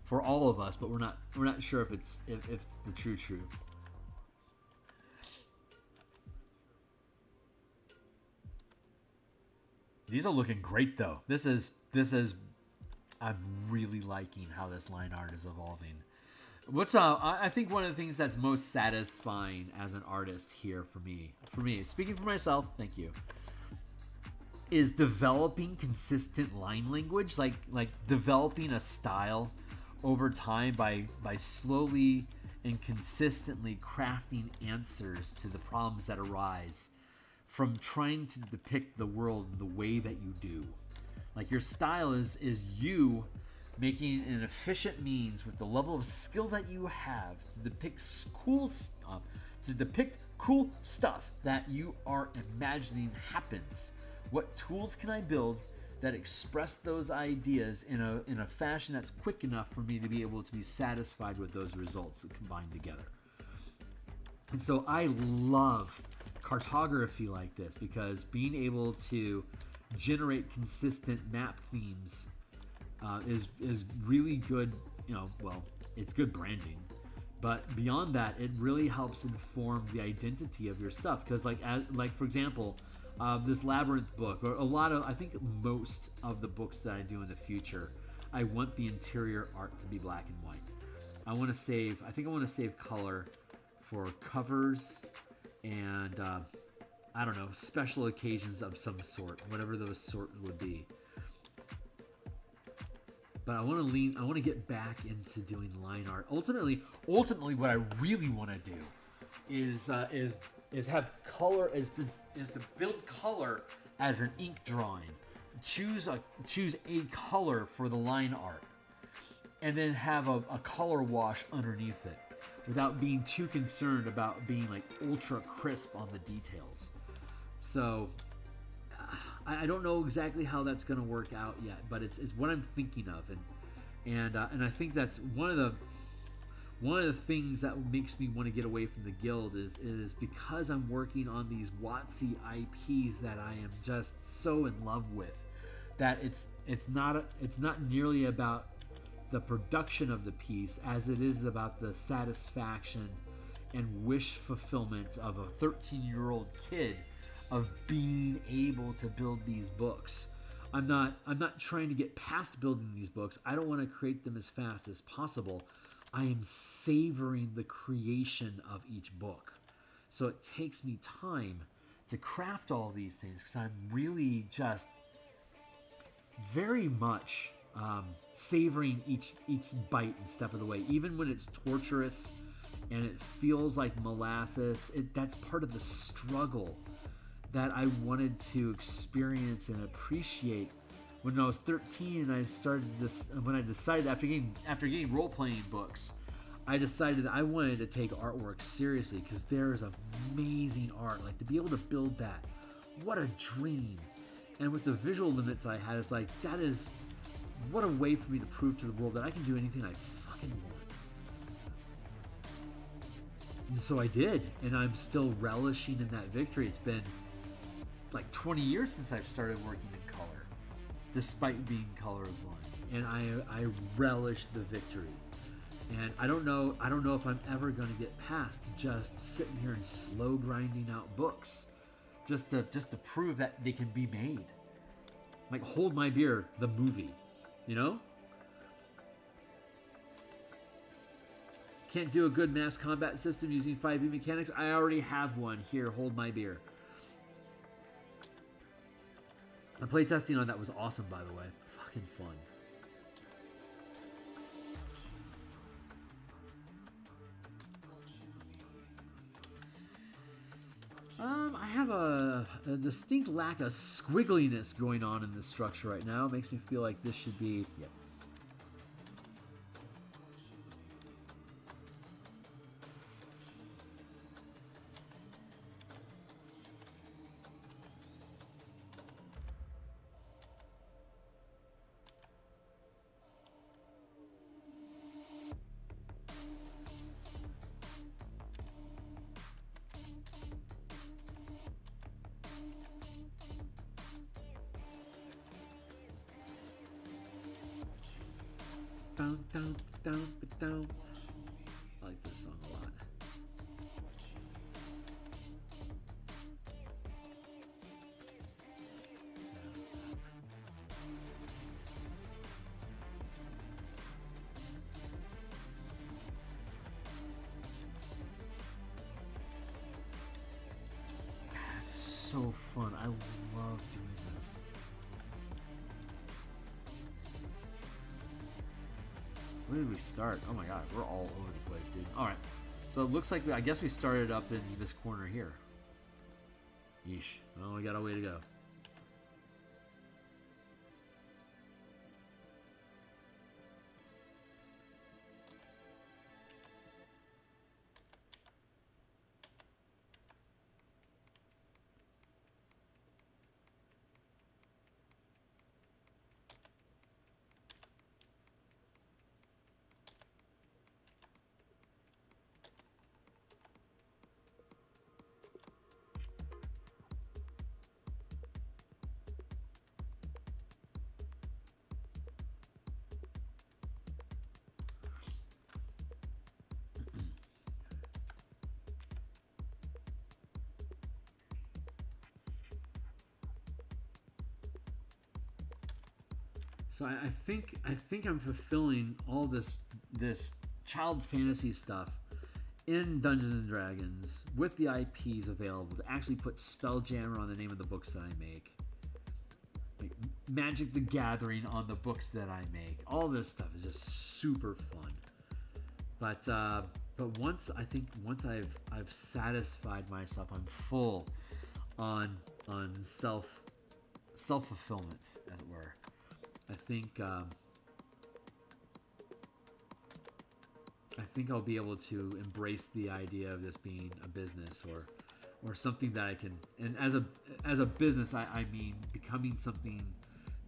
for all of us, but we're not sure if it's the true. These are looking great though. This is I'm really liking how this line art is evolving. I think one of the things that's most satisfying as an artist here for me, speaking for myself, thank you, is developing consistent line language, like developing a style over time by slowly and consistently crafting answers to the problems that arise from trying to depict the world the way that you do. Like your style is you making an efficient means with the level of skill that you have to depict cool stuff that you are imagining happens. What tools can I build that express those ideas in a fashion that's quick enough for me to be able to be satisfied with those results combined together? And so I love cartography like this because being able to generate consistent map themes is really good. It's good branding, but beyond that, it really helps inform the identity of your stuff. Because like for example, this Labyrinth book, or I think most of the books that I do in the future, I want the interior art to be black and white. I want to save color for covers and I don't know, special occasions of some sort, whatever those sort would be. But I want to get back into doing line art. Ultimately, what I really want to do is have color, is to build color as an ink drawing. Choose a color for the line art, and then have a color wash underneath it, without being too concerned about being like ultra crisp on the details. So I don't know exactly how that's going to work out yet, but it's what I'm thinking of, and I think that's one of the things that makes me want to get away from the guild is because I'm working on these WotC IPs that I am just so in love with, that it's not nearly about the production of the piece as it is about the satisfaction and wish fulfillment of a 13-year-old kid of being able to build these books. I'm not trying to get past building these books. I don't want to create them as fast as possible. I am savoring the creation of each book. So it takes me time to craft all these things because I'm really just very much savoring each bite and step of the way. Even when it's torturous and it feels like molasses, that's part of the struggle that I wanted to experience and appreciate when I was 13 and I started this. When I decided after getting role-playing books, I decided I wanted to take artwork seriously because there is amazing art. Like to be able to build that, what a dream! And with the visual limits I had, it's like that is what a way for me to prove to the world that I can do anything I fucking want. And so I did, and I'm still relishing in that victory. It's been like 20 years since I've started working in color, despite being colorblind, and I relish the victory. And I don't know if I'm ever going to get past just sitting here and slow grinding out books, just to prove that they can be made. Like Hold My Beer, the movie, you know? Can't do a good mass combat system using 5e mechanics. I already have one here. Hold My Beer. The playtesting on that was awesome, by the way. Fucking fun. I have a distinct lack of squiggliness going on in this structure right now. It makes me feel like this should be... Yep. Down. I like this song a lot. That's so fun. I love doing this. Where did we start? Oh my god, we're all over the place, dude. Alright, so it looks like I guess we started up in this corner here. Yeesh. Well, we got a way to go. So I think I'm fulfilling all this child fantasy stuff in Dungeons and Dragons with the IPs available to actually put Spelljammer on the name of the books that I make, like Magic the Gathering on the books that I make. All this stuff is just super fun. But once I've satisfied myself, I'm full on self fulfillment, as it were. I think I'll be able to embrace the idea of this being a business or something that I can, and as a business, I mean becoming something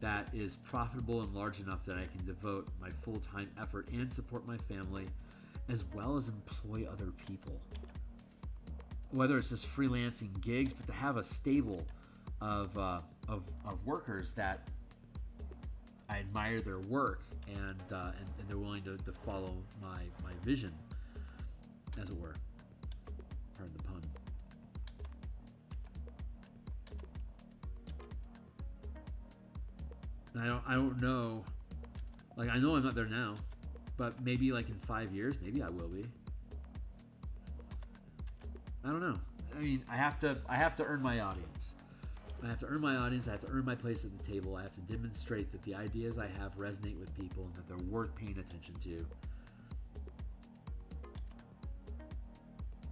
that is profitable and large enough that I can devote my full-time effort and support my family, as well as employ other people. Whether it's just freelancing gigs, but to have a stable of workers that I admire their work and they're willing to follow my vision, as it were. Pardon the pun. And I don't know. Like, I know I'm not there now, but maybe like in 5 years, maybe I will be. I don't know. I mean, I have to earn my audience. I have to earn my audience. I have to earn my place at the table. I have to demonstrate that the ideas I have resonate with people and that they're worth paying attention to.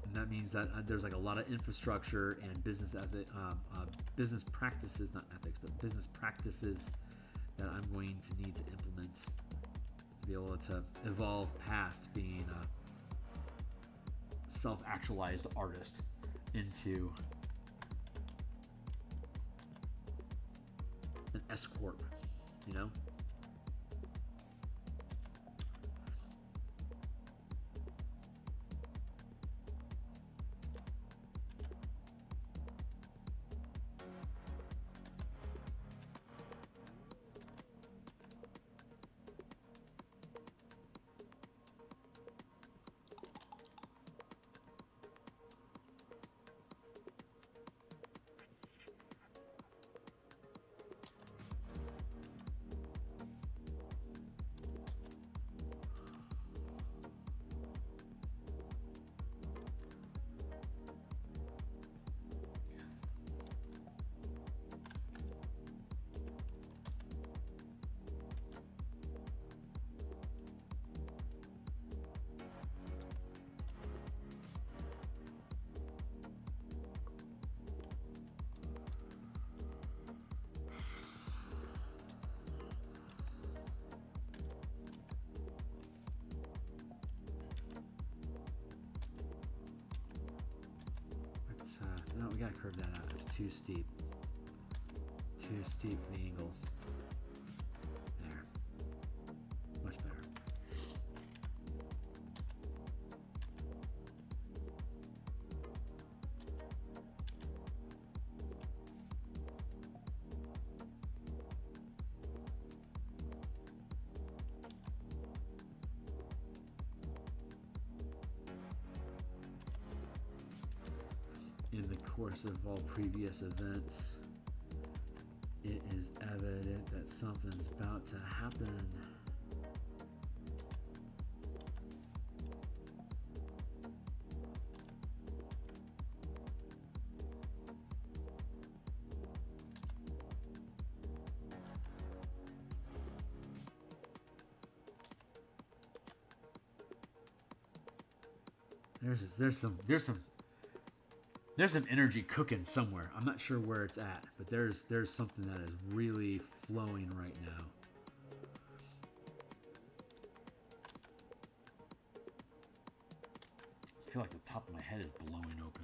And that means that there's like a lot of infrastructure and business business practices, not ethics, but business practices that I'm going to need to implement to be able to evolve past being a self-actualized artist into an S-corp, you know? gotta curve that out. It's too steep. Too steep the angle. There. Much better. In the course of all previous events, it is evident that something's about to happen. There's some energy cooking somewhere. I'm not sure where it's at, but there's something that is really flowing right now. I feel like the top of my head is blowing open.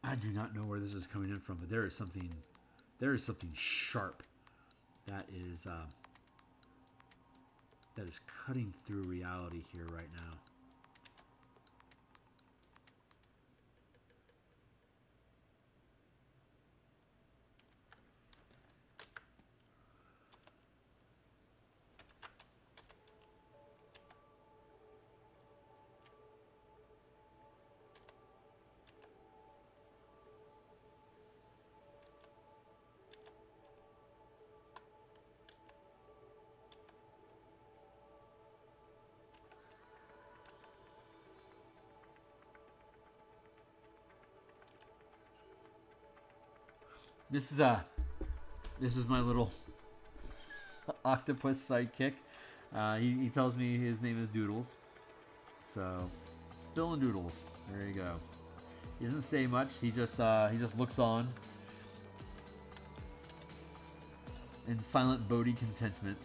I do not know where this is coming in from, but there is something sharp that is cutting through reality here right now. This is my little octopus sidekick. He tells me his name is Doodles. So it's Bill and Doodles. There you go. He doesn't say much. He just looks on in silent Bodhi contentment.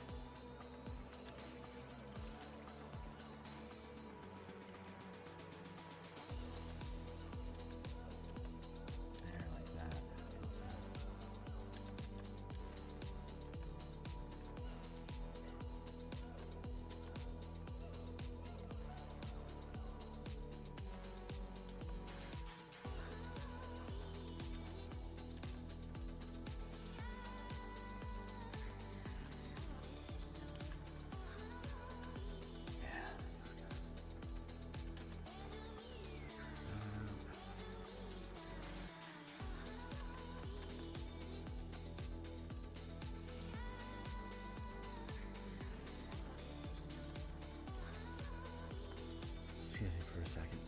Excuse me for a second.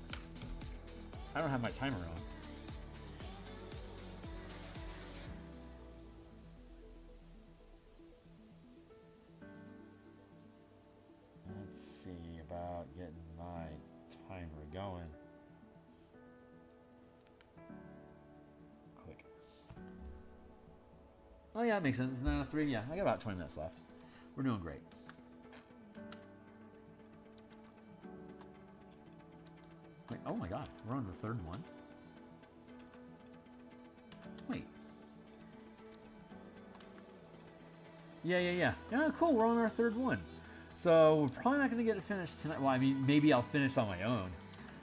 I don't have my timer on. Let's see about getting my timer going. Click. Oh yeah, that makes sense. It's 9:03. Yeah, I got about 20 minutes left. We're doing great. Wait, oh my god, we're on the third one. Wait. Yeah, cool, we're on our third one. So we're probably not going to get it finished tonight. Well, I mean, maybe I'll finish on my own.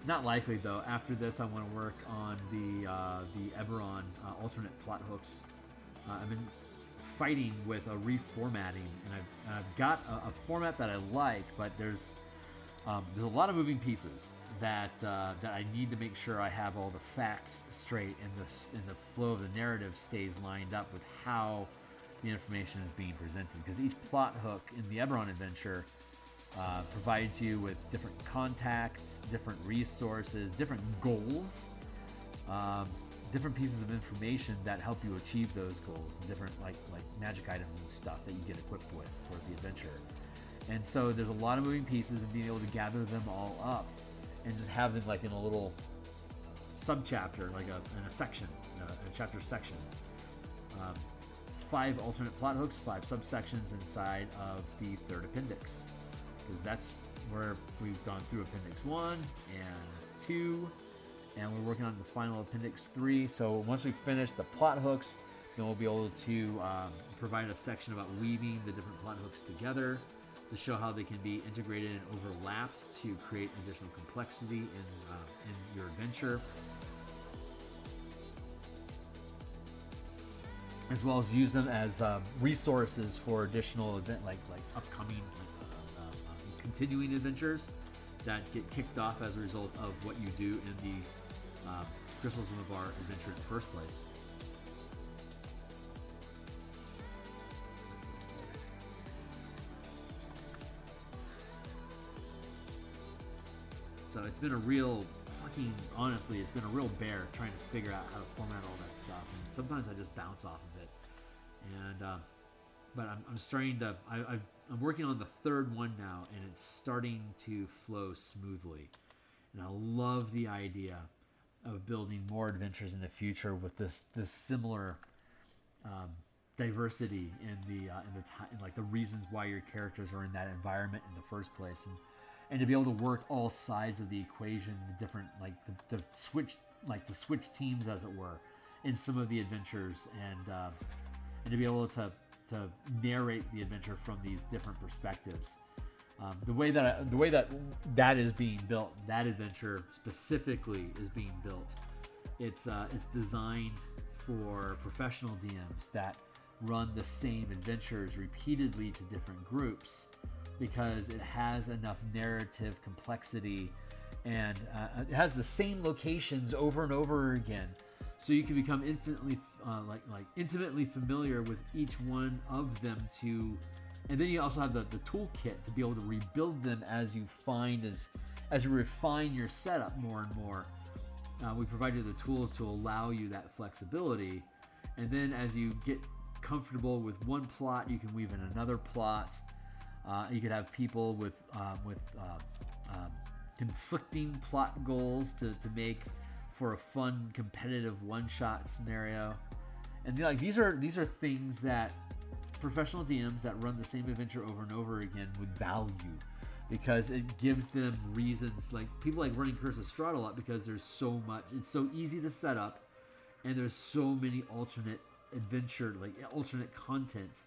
Not likely, though. After this, I want to work on the Eberron alternate plot hooks. I've been fighting with a reformatting, and I've got a format that I like, but there's a lot of moving pieces that I need to make sure I have all the facts straight and the flow of the narrative stays lined up with how the information is being presented. Because each plot hook in the Eberron adventure provides you with different contacts, different resources, different goals, different pieces of information that help you achieve those goals, and different like magic items and stuff that you get equipped with towards the adventure. And so there's a lot of moving pieces, and being able to gather them all up and just have them like in a little subchapter, like in a section, a chapter section. 5 alternate plot hooks, 5 subsections inside of the third appendix, because that's where we've gone through appendix 1 and 2, and we're working on the final appendix 3. So once we finish the plot hooks, then we'll be able to provide a section about weaving the different plot hooks together to show how they can be integrated and overlapped to create additional complexity in your adventure, as well as use them as resources for additional event, like upcoming continuing adventures that get kicked off as a result of what you do in the Crystals of the Bar adventure in the first place. So it's been a real honestly, it's been a real bear trying to figure out how to format all that stuff, and sometimes I just bounce off of it. And but I'm starting to. I'm working on the third one now, and it's starting to flow smoothly. And I love the idea of building more adventures in the future with this similar diversity in the like the reasons why your characters are in that environment in the first place, and to be able to work all sides of the equation, the different the switch teams, as it were, in some of the adventures, and to be able to narrate the adventure from these different perspectives. The way that is being built, that adventure specifically is being built. It's designed for professional DMs that run the same adventures repeatedly to different groups, because it has enough narrative complexity, and it has the same locations over and over again, so you can become intimately familiar with each one of them and then you also have the toolkit to be able to rebuild them as you refine your setup more and more. We provide you the tools to allow you that flexibility, and then as you get comfortable with one plot, you can weave in another plot. You could have people with conflicting plot goals to make for a fun competitive one-shot scenario. And these are things that professional DMs that run the same adventure over and over again would value, because it gives them reasons. Like people like running Curse of Strahd a lot because there's so much, it's so easy to set up, and there's so many alternate content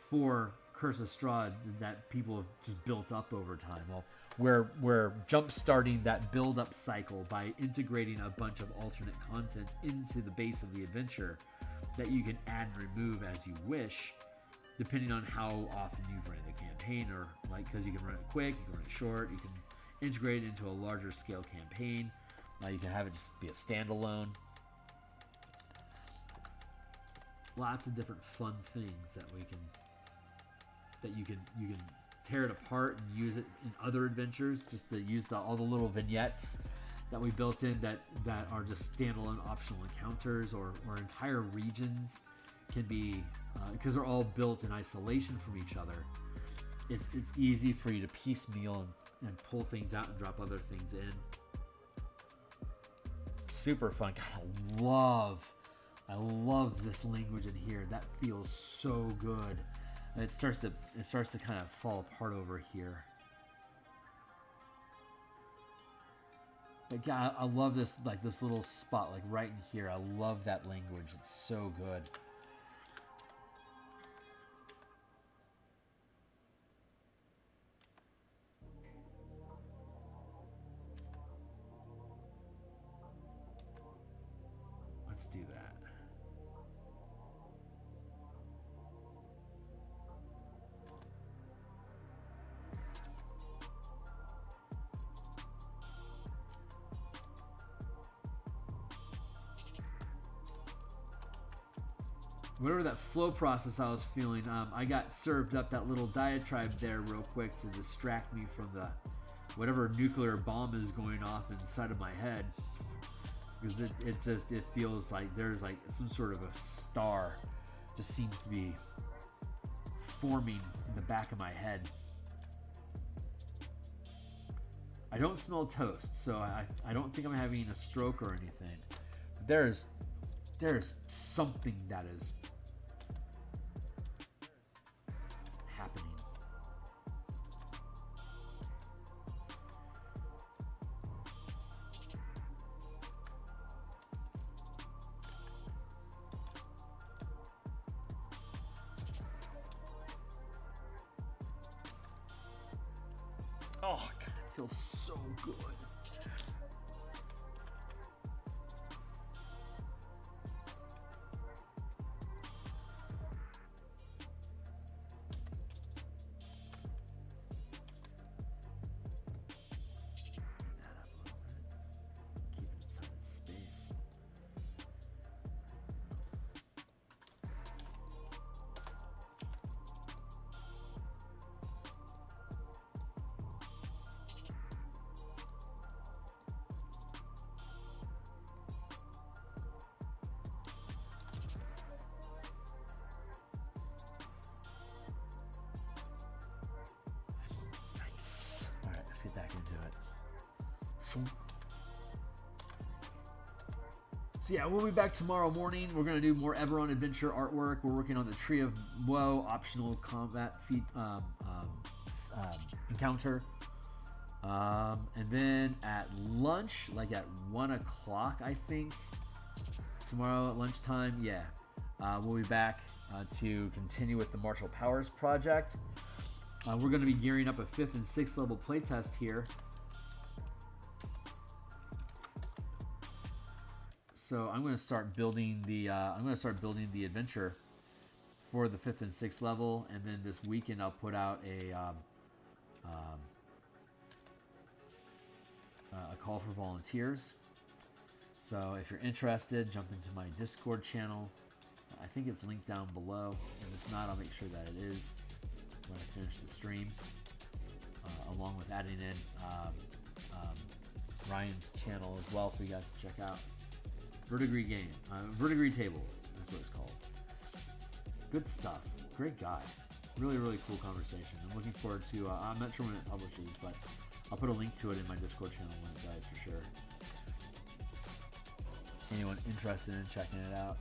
for Curse of Strahd that people have just built up over time. Well, we're jump-starting that build-up cycle by integrating a bunch of alternate content into the base of the adventure that you can add and remove as you wish, depending on how often you've run the campaign, or because you can run it quick, you can run it short, you can integrate it into a larger scale campaign. You can have it just be a standalone. Lots of different fun things that you can tear it apart and use it in other adventures, just to use all the little vignettes that we built in that are just standalone optional encounters, or entire regions can be, because they're all built in isolation from each other. It's easy for you to piecemeal and pull things out and drop other things in. Super fun. God, I love this language in here. That feels so good. And it starts to kind of fall apart over here. But God, I love this little spot right in here. I love that language. It's so good. Let's do that. Whatever that flow process I was feeling, I got served up that little diatribe there real quick to distract me from whatever nuclear bomb is going off inside of my head, because it feels like there's some sort of a star just seems to be forming in the back of my head. I don't smell toast, so I don't think I'm having a stroke or anything. There's something that is happening. Oh, God, it feels so good. Get back into it. So yeah, we'll be back tomorrow morning. We're gonna do more Eberron Adventure artwork. We're working on the Tree of Woe optional combat feat encounter, and then at lunch, like at 1 o'clock, I think tomorrow at lunchtime. Yeah, we'll be back to continue with the Martial Powers project. We're going to be gearing up a 5th and 6th level playtest here. So I'm going to start building the adventure for the 5th and 6th level, and then this weekend I'll put out a call for volunteers. So if you're interested, jump into my Discord channel. I think it's linked down below, and if not, I'll make sure that it is when I finish the stream, along with adding in Ryan's channel as well for you guys to check out. Verdigris game, Verdigris table, that's what it's called. Good stuff, great guy, really, really cool conversation. I'm looking forward to, I'm not sure when it publishes, but I'll put a link to it in my Discord channel when it does for sure. Anyone interested in checking it out?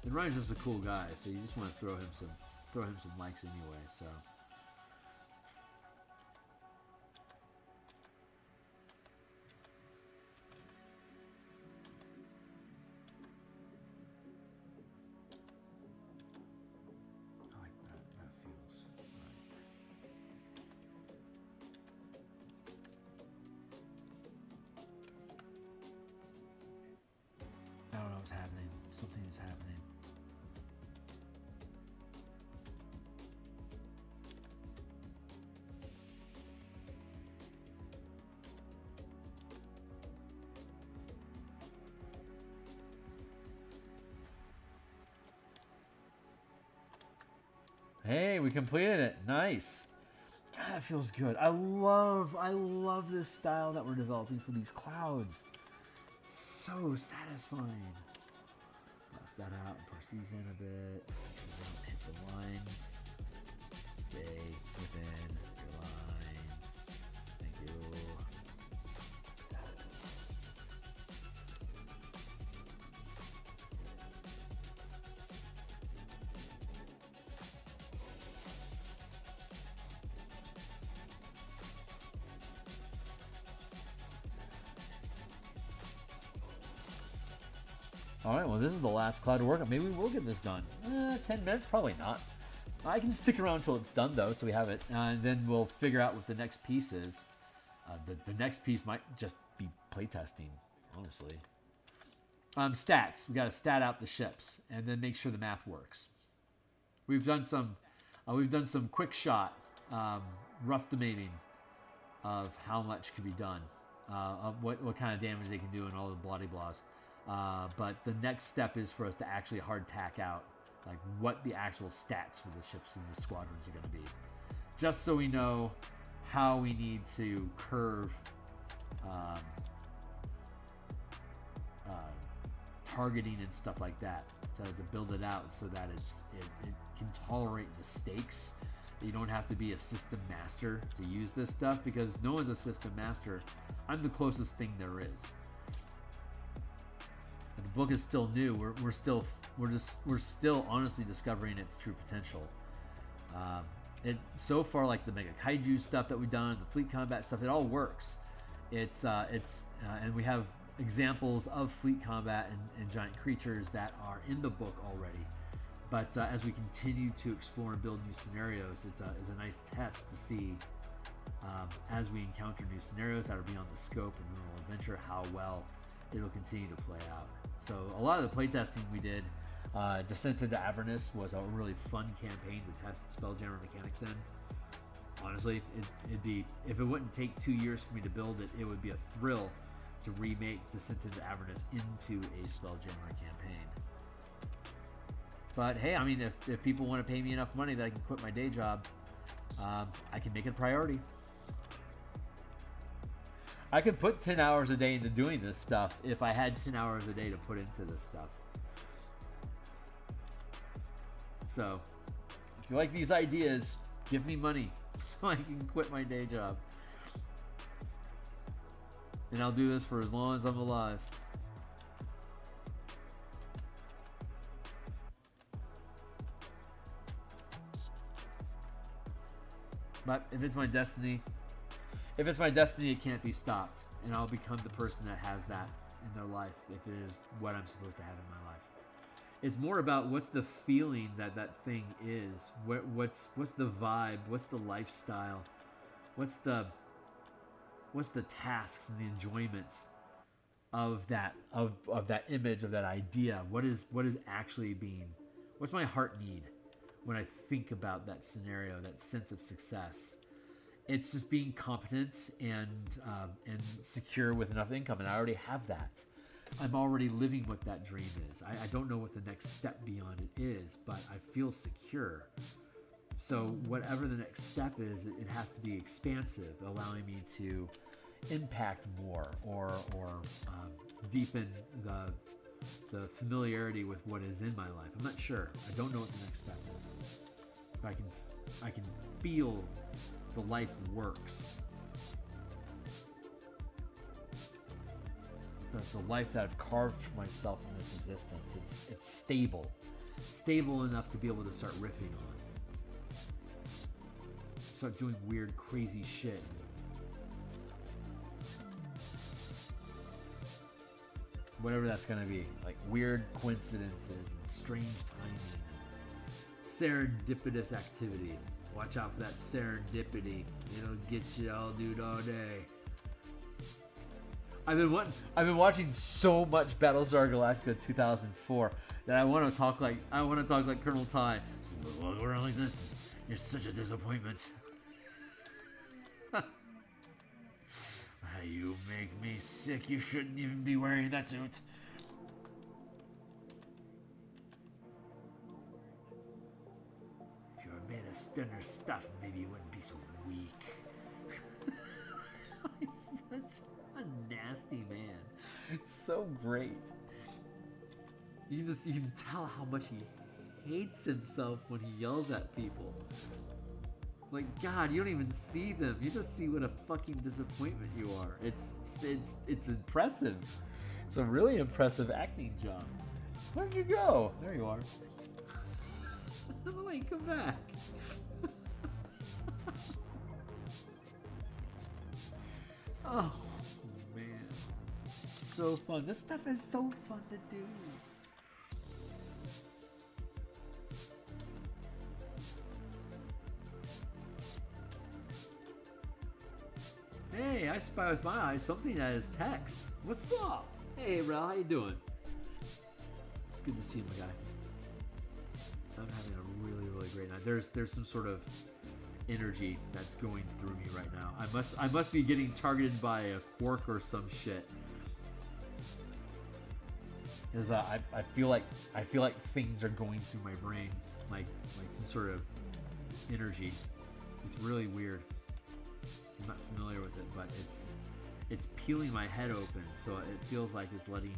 And Ryan's just a cool guy, so you just want to throw him some likes anyway. So. I like that. That feels right. I don't know what's happening. Something is happening. Hey, we completed it. Nice. God, that feels good. I love this style that we're developing for these clouds. So satisfying. Cross that out and push these in a bit. Don't hit the lines. Stay within your lines. Thank you. All right, well, this is the last cloud to work on. Maybe we will get this done. 10 minutes? Probably not. I can stick around until it's done, though, so we have it. And then we'll figure out what the next piece is. The next piece might just be playtesting, honestly. Stats. We got to stat out the ships and then make sure the math works. We've done some quick shot, rough debating of how much could be done, of what kind of damage they can do and all the bloody blahs. But the next step is for us to actually hard tack out like what the actual stats for the ships and the squadrons are going to be, just so we know how we need to curve targeting and stuff like that to build it out so that it can tolerate the stakes You don't have to be a system master to use this stuff, because no one's a system master. I'm the closest thing there is. But the book is still new. We're still honestly discovering its true potential. So far, like the Mega Kaiju stuff that we've done, the fleet combat stuff, it all works. And we have examples of fleet combat and giant creatures that are in the book already. But as we continue to explore and build new scenarios, it's a nice test to see, as we encounter new scenarios that are beyond the scope of the normal adventure, how well it'll continue to play out. So a lot of the playtesting we did, Descent into Avernus was a really fun campaign to test Spelljammer mechanics in. Honestly, it'd be, if it wouldn't take 2 years for me to build it, it would be a thrill to remake Descent into Avernus into a Spelljammer campaign. But hey, I mean, if people want to pay me enough money that I can quit my day job, I can make it a priority. I could put 10 hours a day into doing this stuff if I had 10 hours a day to put into this stuff. So, if you like these ideas, give me money so I can quit my day job. And I'll do this for as long as I'm alive. But if it's my destiny, it can't be stopped. And I'll become the person that has that in their life, if it is what I'm supposed to have in my life. It's more about what's the feeling that thing is. What's the vibe? What's the lifestyle? What's the tasks and the enjoyment of that image, of that idea? What is actually being? What's my heart need when I think about that scenario, that sense of success? It's just being competent and secure with enough income, and I already have that. I'm already living what that dream is. I don't know what the next step beyond it is, but I feel secure. So whatever the next step is, it has to be expansive, allowing me to impact more or deepen the familiarity with what is in my life. I'm not sure. I don't know what the next step is. But I can feel the life works. The life that I've carved for myself in this existence. It's stable enough to be able to start riffing on. Start doing weird, crazy shit. Whatever that's gonna be, like weird coincidences and strange timing, serendipitous activity. Watch out for that serendipity. It'll get you all dude all day. I've been watching so much Battlestar Galactica 2004 that I want to talk like Colonel Ty. Walk around like this. You're such a disappointment. You make me sick. You shouldn't even be wearing that suit. If you were made of sterner stuff, maybe you wouldn't be so weak. He's such a nasty man. It's so great. You can tell how much he hates himself when he yells at people. Like, God, you don't even see them. You just see what a fucking disappointment you are. It's impressive. It's a really impressive acting job. Where'd you go? There you are. Wait, come back. Oh, man. So fun. This stuff is so fun to do. Hey, I spy with my eyes something that is text. What's up? Hey, bro, how you doing? It's good to see you, my guy. I'm having a really, really great night. There's some sort of energy that's going through me right now. I must be getting targeted by a fork or some shit. Because I feel like things are going through my brain, like some sort of energy. It's really weird. I'm not familiar with it, but it's peeling my head open, so it feels like it's letting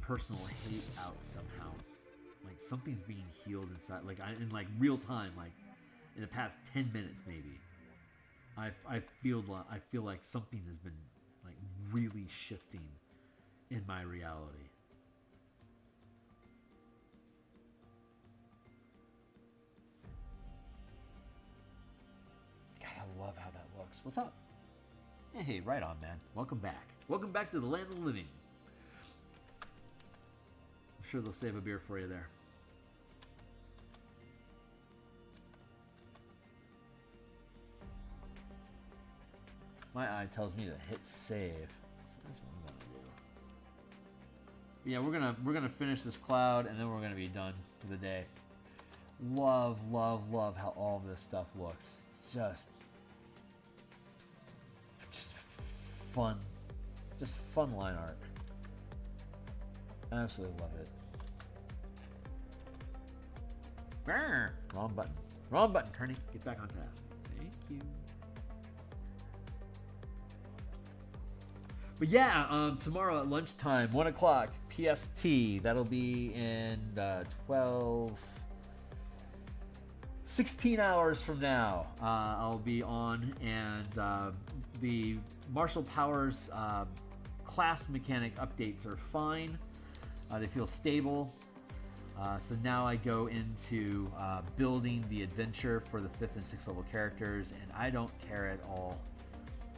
personal hate out somehow. Like something's being healed inside, like in like real time, like in the past 10 minutes maybe. I feel like something has been like really shifting in my reality. God, I love how that looks. What's up? Hey, right on, man. Welcome back. Welcome back to the land of the living. I'm sure they'll save a beer for you there. My eye tells me to hit save. So that's what I'm gonna do. Yeah, we're gonna finish this cloud and then we're gonna be done for the day. Love how all of this stuff looks. Just fun. Just fun line art. I absolutely love it. Wrong button. Wrong button, Kearney. Get back on task. Thank you. But yeah, tomorrow at lunchtime, 1 o'clock PST. That'll be in 16 hours from now. I'll be on, and the martial powers class mechanic updates are fine. They feel stable. So now I go into building the adventure for the 5th and 6th level characters, and I don't care at all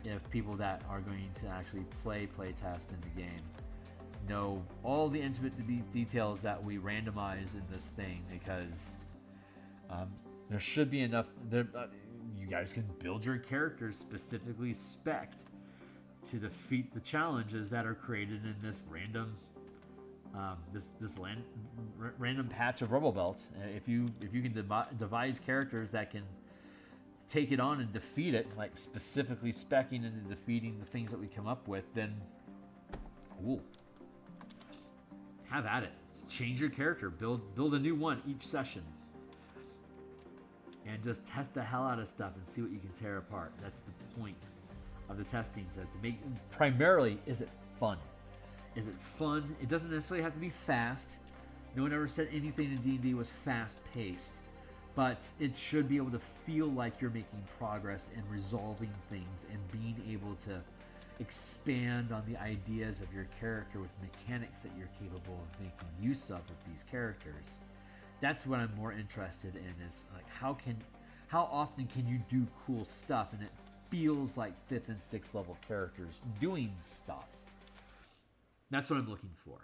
if people that are going to actually play test in the game know all the intimate details that we randomize in this thing, because there should be enough there. You guys can build your characters specifically spec'd to defeat the challenges that are created in this random random patch of Rubble Belt. If you can devise characters that can take it on and defeat it, like specifically speccing into defeating the things that we come up with, then cool. Have at it. Change your character. Build a new one each session. And just test the hell out of stuff and see what you can tear apart. That's the point of the testing, to make primarily, is it fun? Is it fun? It doesn't necessarily have to be fast. No one ever said anything in D&D was fast-paced. But it should be able to feel like you're making progress and resolving things and being able to expand on the ideas of your character with mechanics that you're capable of making use of with these characters. That's what I'm more interested in, is like how often can you do cool stuff and it feels like 5th and 6th level characters doing stuff. That's what I'm looking for.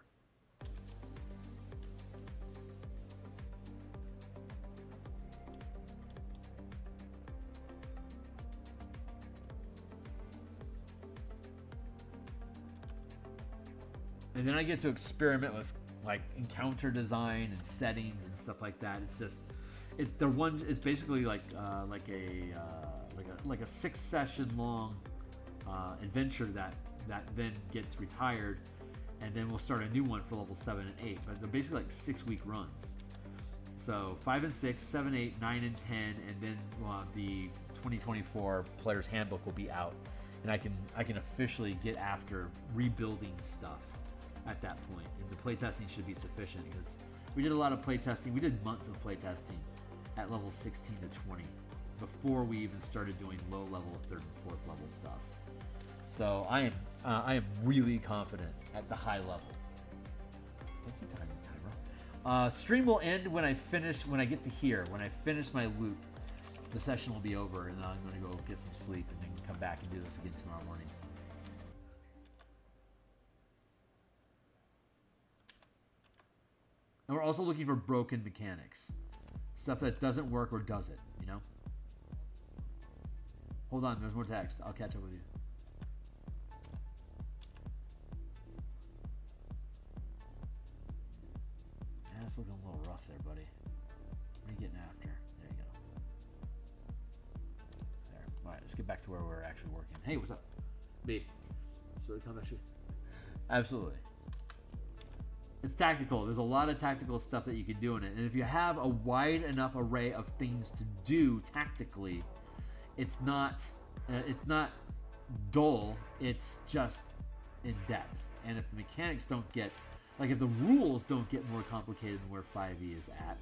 And then I get to experiment with like encounter design and settings and stuff like that. It's just, it's basically like a 6 session long adventure that then gets retired, and then we'll start a new one for level 7 and 8. But they're basically like 6-week runs. So 5 and 6, 7, 8, 9 and 10, and then the 2024 Player's Handbook will be out, and I can officially get after rebuilding stuff at that point. And the playtesting should be sufficient, because we did a lot of playtesting. We did months of playtesting at level 16 to 20 before we even started doing low level 3rd and 4th level stuff. So I am really confident at the high level. Don't you time timer. Stream will end when I get to here. When I finish my loop, the session will be over, and then I'm going to go get some sleep and then come back and do this again tomorrow morning. And we're also looking for broken mechanics. Stuff that doesn't work or does it, you know? Hold on, there's more text. I'll catch up with you. Yeah, it's looking a little rough there, buddy. What are you getting after? There you go. There. Alright, let's get back to where we're actually working. Hey, what's up? B. So come back to you. Absolutely. It's tactical. There's a lot of tactical stuff that you can do in it. And if you have a wide enough array of things to do tactically, it's not dull. It's just in depth. And if the mechanics don't get Like if the rules don't get more complicated than where 5e is at,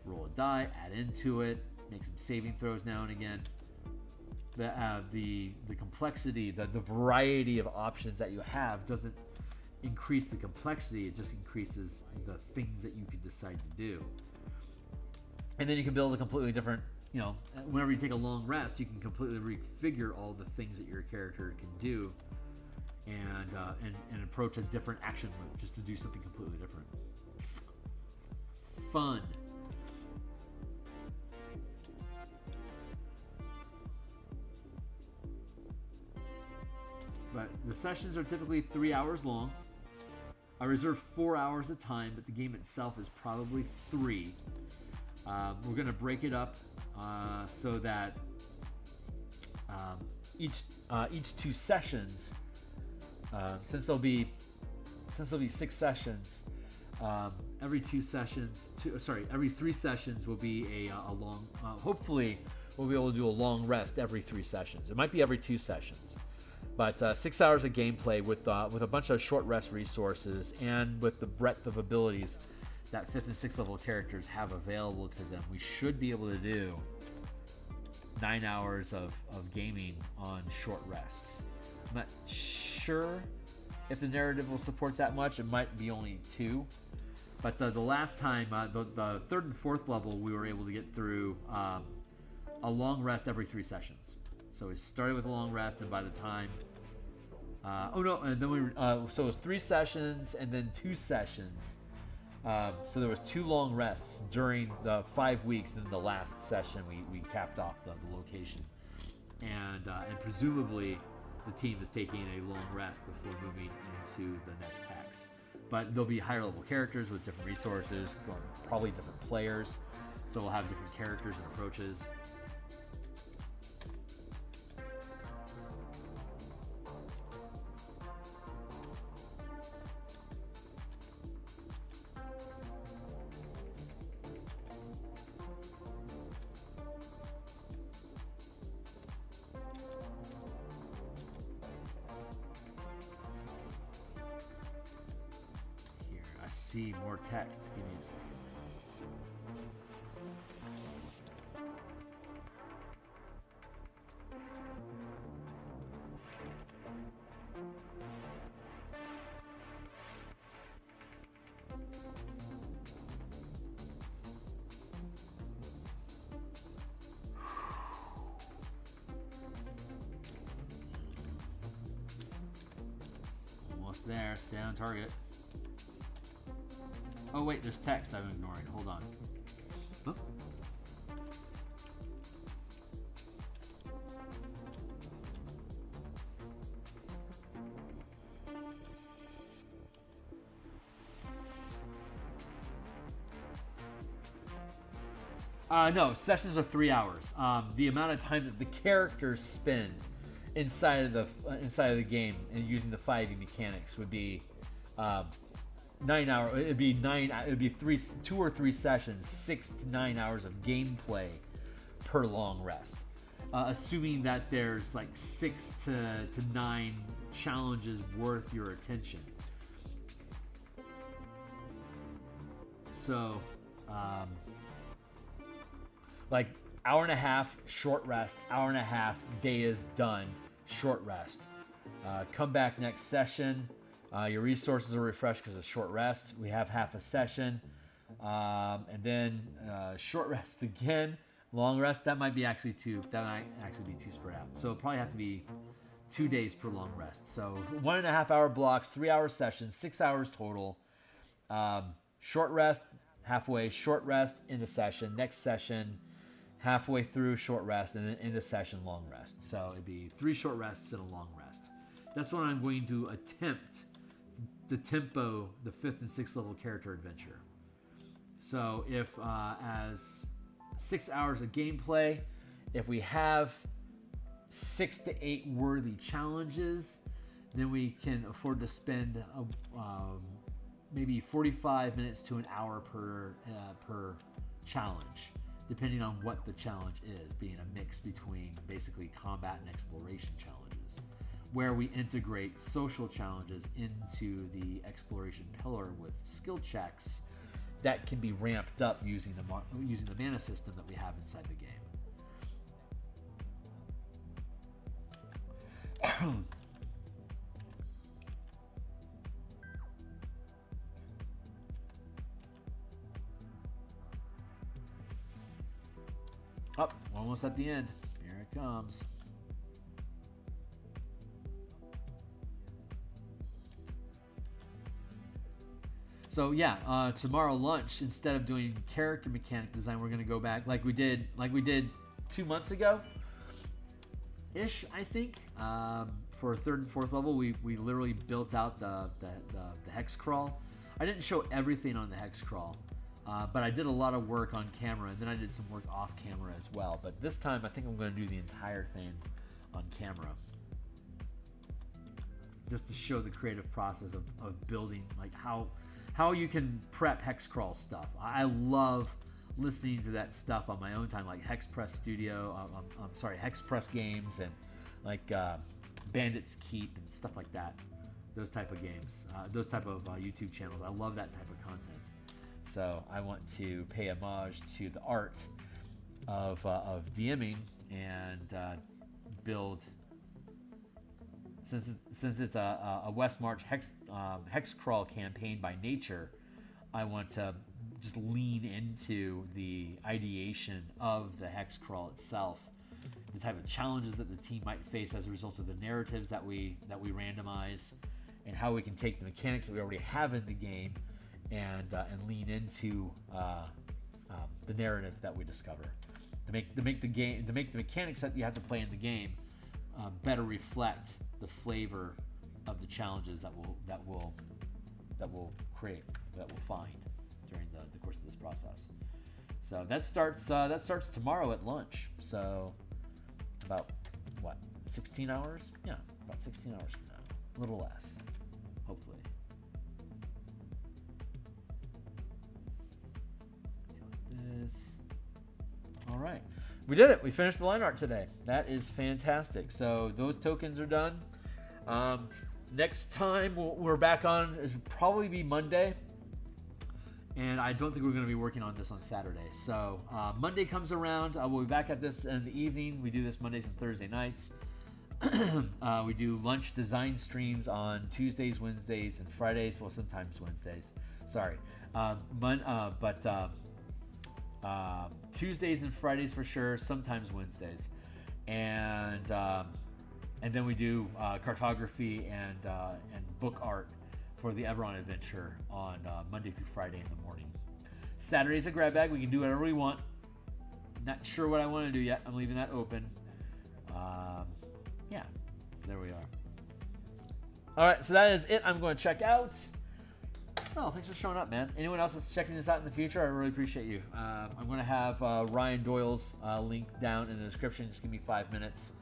roll a die, add into it, make some saving throws now and again. The complexity, the variety of options that you have doesn't increase the complexity, it just increases the things that you can decide to do. And then you can build a completely different, you know, whenever you take a long rest, you can completely refigure all the things that your character can do and approach a different action loop just to do something completely different. Fun. But the sessions are typically 3 hours long. I reserve 4 hours a time, but the game itself is probably 3. We're going to break it up so that each 2 sessions, since there'll be 6 sessions, every 3 sessions will be a long. Hopefully, we'll be able to do a long rest every 3 sessions. It might be every 2 sessions. But 6 hours of gameplay with a bunch of short rest resources and with the breadth of abilities that 5th and 6th level characters have available to them, we should be able to do 9 hours of gaming on short rests. I'm not sure if the narrative will support that much. It might be only 2. But the last time, the 3rd and 4th level, we were able to get through a long rest every 3 sessions. So we started with a long rest, and by the time, and then so it was 3 sessions and then 2 sessions. So there was 2 long rests during the 5 weeks, and then the last session we capped off the location, and presumably the team is taking a long rest before moving into the next hex. But there'll be higher level characters with different resources, probably different players, so we'll have different characters and approaches. See more text. Give me a second. Almost there. Stay on target. Oh wait, there's text I'm ignoring. Hold on. Oh. No, sessions are 3 hours. The amount of time that the characters spend inside of the game and using the 5e mechanics would be 9 hours. It'd be 2 or 3 sessions, 6 to 9 hours of gameplay per long rest, assuming that there's like 6 to 9 challenges worth your attention. So, like hour and a half short rest, hour and a half, day is done, short rest. Come back next session. Your resources are refreshed because of short rest. We have half a session, and then short rest again, long rest. That might actually be too spread out. So it'll probably have to be 2 days per long rest. So 1.5 hour blocks, 3 hour sessions, 6 hours total. Short rest, halfway, short rest, into session. Next session, halfway through, short rest, and then into session, long rest. So it'd be 3 short rests and a long rest. That's what I'm going to attempt to tempo the 5th and 6th level character adventure. So if as 6 hours of gameplay, if we have 6 to 8 worthy challenges, then we can afford to spend maybe 45 minutes to an hour per challenge, depending on what the challenge is, being a mix between basically combat and exploration challenges. where we integrate social challenges into the exploration pillar with skill checks that can be ramped up using the mana system that we have inside the game. Oh, we're almost at the end. Here it comes. So yeah, tomorrow lunch, instead of doing character mechanic design, we're gonna go back like we did 2 months ago, ish, I think. For third and fourth level, we literally built out the hex crawl. I didn't show everything on the hex crawl, but I did a lot of work on camera, and then I did some work off camera as well. But this time, I think I'm going to do the entire thing on camera, just to show the creative process of building, like how you can prep hex crawl stuff. I love listening to that stuff on my own time, like Hex Press Studio. Hex Press Games, and like Bandit's Keep and stuff like that. Those type of games, those type of YouTube channels. I love that type of content. So I want to pay homage to the art of DMing and build. Since it's a West March hex crawl campaign by nature, I want to just lean into the ideation of the hex crawl itself, the type of challenges that the team might face as a result of the narratives that we randomize, and how we can take the mechanics that we already have in the game and lean into the narrative that we discover to make the mechanics that you have to play in the game better reflect the flavor of the challenges that we'll find during the course of this process. So that starts tomorrow at lunch. So about 16 hours? Yeah, about 16 hours from now, a little less, hopefully. Like this. All right, we did it. We finished the line art today. That is fantastic. So those tokens are done. Next time we're back on, it'll probably be Monday, and I don't think we're going to be working on this on Saturday. So Monday comes around, we'll be back at this in the evening. We do this Mondays and Thursday nights. We do lunch design streams on Tuesdays, Wednesdays, and Fridays. Well, sometimes Wednesdays. Sorry, Tuesdays and Fridays for sure. Sometimes Wednesdays, and then we do cartography and book art for the Eberron adventure on Monday through Friday in the morning. Saturday's a grab bag. We can do whatever we want. Not sure what I want to do yet. I'm leaving that open. Yeah, so there we are. All right, so that is it. I'm going to check out. Oh, thanks for showing up, man. Anyone else that's checking this out in the future, I really appreciate you. I'm going to have Ryan Doyle's link down in the description. Just give me 5 minutes.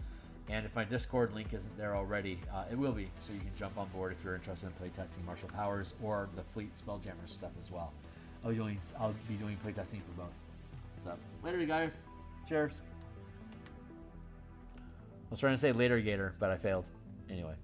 And if my Discord link isn't there already, it will be, so you can jump on board if you're interested in playtesting Martial Powers or the Fleet Spelljammer stuff as well. I'll be doing playtesting for both. So, later, guys. Cheers. I was trying to say later, Gator, but I failed. Anyway.